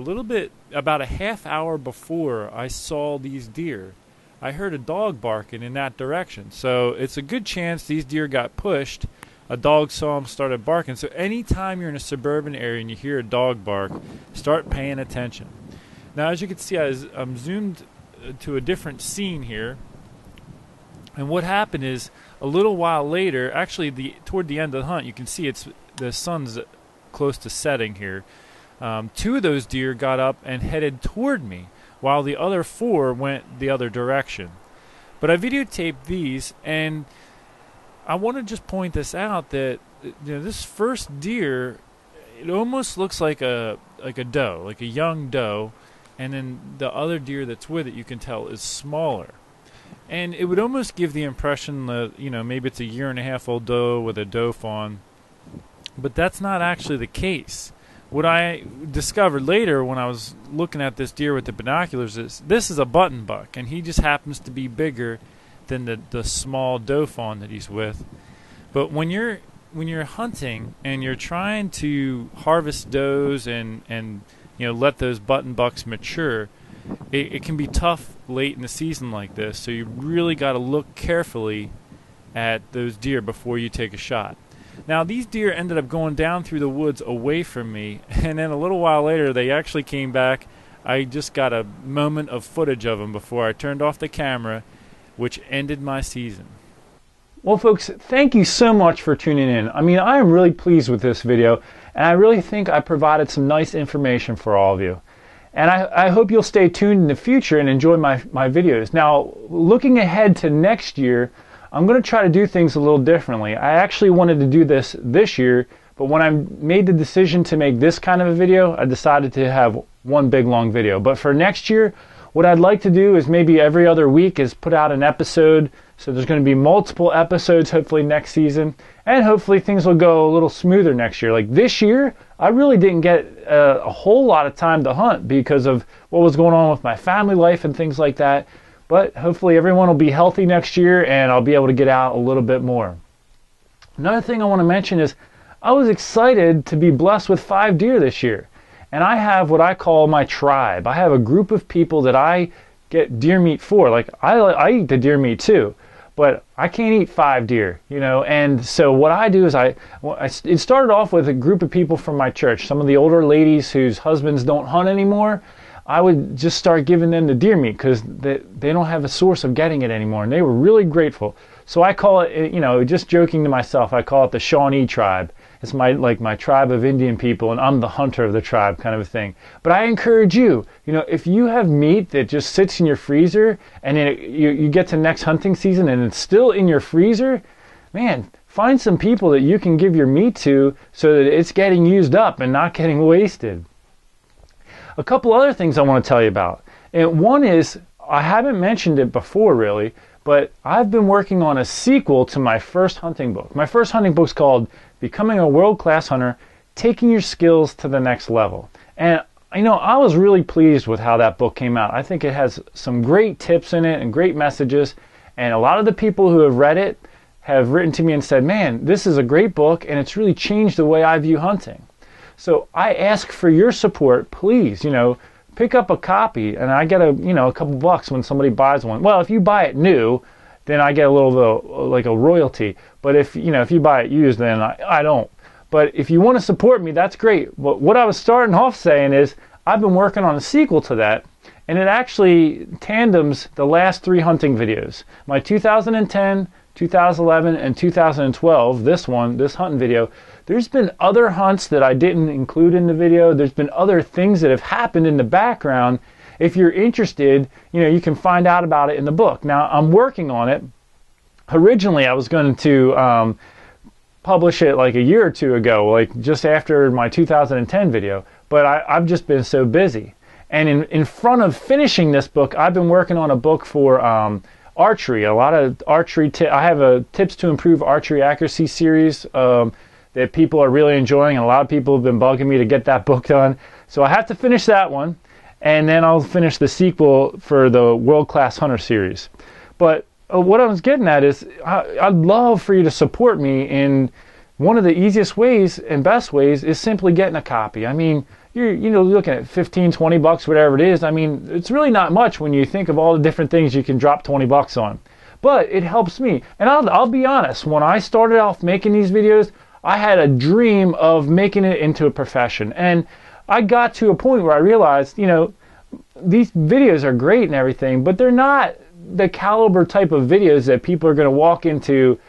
about a half hour before I saw these deer, I heard a dog barking in that direction. So it's a good chance these deer got pushed. A dog saw them, started barking. So anytime you're in a suburban area and you hear a dog bark, start paying attention. Now, as you can see, I'm zoomed to a different scene here. And what happened is, a little while later, actually toward the end of the hunt, you can see the sun's close to setting here. 2 of those deer got up and headed toward me, while the other 4 went the other direction. But I videotaped these, and I want to just point this out that this first deer, it almost looks like a doe, like a young doe, and then the other deer that's with it, you can tell, is smaller. And it would almost give the impression that, maybe it's a 1.5-year-old doe with a doe fawn, but that's not actually the case. What I discovered later when I was looking at this deer with the binoculars is this is a button buck, and he just happens to be bigger than the small doe fawn that he's with. But when you're hunting and you're trying to harvest does and let those button bucks mature, it can be tough late in the season like this. So you really got to look carefully at those deer before you take a shot. Now, these deer ended up going down through the woods away from me, and then a little while later they actually came back. I just got a moment of footage of them before I turned off the camera, which ended my season. Well, folks, thank you so much for tuning in. I mean, I am really pleased with this video, and I really think I provided some nice information for all of you. And I hope you'll stay tuned in the future and enjoy my videos. Now, looking ahead to next year, I'm going to try to do things a little differently. I actually wanted to do this year, but when I made the decision to make this kind of a video, I decided to have one big long video. But for next year, what I'd like to do is maybe every other week is put out an episode. So there's going to be multiple episodes hopefully next season, and hopefully things will go a little smoother next year. Like this year, I really didn't get a whole lot of time to hunt because of what was going on with my family life and things like that. But hopefully everyone will be healthy next year and I'll be able to get out a little bit more. Another thing I want to mention is I was excited to be blessed with 5 deer this year. And I have what I call my tribe. I have a group of people that I get deer meat for. Like I eat the deer meat too. but I can't eat 5 deer, you know. And so what I do is it started off with a group of people from my church, some of the older ladies whose husbands don't hunt anymore. I would just start giving them the deer meat because they don't have a source of getting it anymore, and they were really grateful. So I call it, you know, just joking to myself, I call it the Shawnee tribe. It's my tribe of Indian people, and I'm the hunter of the tribe, kind of a thing. But I encourage you, you know, if you have meat that just sits in your freezer, and you get to next hunting season and it's still in your freezer, man, find some people that you can give your meat to so that it's getting used up and not getting wasted. A couple other things I want to tell you about. And one is, I haven't mentioned it before really, but I've been working on a sequel to my first hunting book. My first hunting book's called Becoming a World-Class Hunter, Taking Your Skills to the Next Level. And you know, I was really pleased with how that book came out. I think it has some great tips in it and great messages. And a lot of the people who have read it have written to me and said, man, this is a great book and it's really changed the way I view hunting. So I ask for your support, please, you know, pick up a copy, and I get a couple bucks when somebody buys one. Well, if you buy it new, then I get a little like a royalty. But if you buy it used, then I don't. But if you want to support me, that's great. But what I was starting off saying is I've been working on a sequel to that, and it actually tandems the last 3 hunting videos. My 2010, 2011, and 2012, this hunting video. There's been other hunts that I didn't include in the video. There's been other things that have happened in the background. If you're interested, you know, you can find out about it in the book. Now, I'm working on it. Originally, I was going to publish it like a year or two ago, like just after my 2010 video, but I've just been so busy. And in front of finishing this book, I've been working on a book for archery. A lot of archery I have a tips to improve archery accuracy series that people are really enjoying, and a lot of people have been bugging me to get that book done. So I have to finish that one, and then I'll finish the sequel for the World Class Hunter series. But what I was getting at is I'd love for you to support me, in one of the easiest ways and best ways is simply getting a copy. I mean, you're looking at 15, 20 bucks, whatever it is. I mean, it's really not much when you think of all the different things you can drop 20 bucks on. But it helps me. And I'll be honest, when I started off making these videos, I had a dream of making it into a profession. And I got to a point where I realized, you know, these videos are great and everything, but they're not the caliber type of videos that people are going to walk into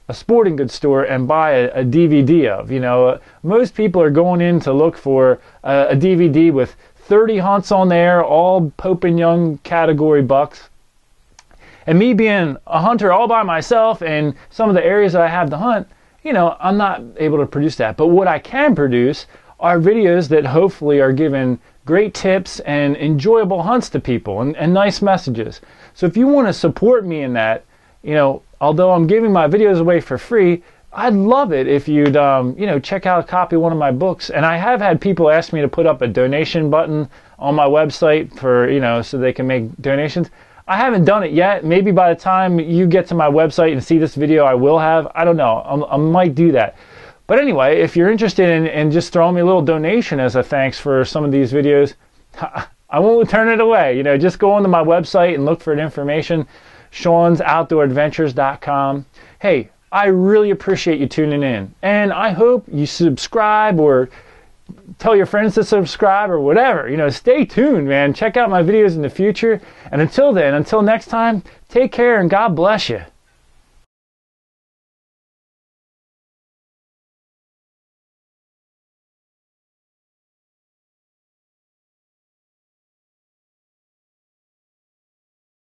a sporting goods store and buy a DVD of. You know, most people are going in to look for a DVD with 30 hunts on there, all Pope and Young category bucks. And me being a hunter all by myself and some of the areas that I have to hunt, you know, I'm not able to produce that. But what I can produce are videos that hopefully are giving great tips and enjoyable hunts to people and nice messages. So if you want to support me in that, you know, although I'm giving my videos away for free, I'd love it if you'd, check out a copy of one of my books. And I have had people ask me to put up a donation button on my website for, so they can make donations. I haven't done it yet. Maybe by the time you get to my website and see this video, I will have. I don't know. I might do that. But anyway, if you're interested in just throwing me a little donation as a thanks for some of these videos, I won't turn it away. Just go onto my website and look for information, Sean'sOutdoorAdventures.com. Hey, I really appreciate you tuning in. And I hope you subscribe or tell your friends to subscribe or whatever. Stay tuned, man. Check out my videos in the future. And until then, until next time, take care and God bless you.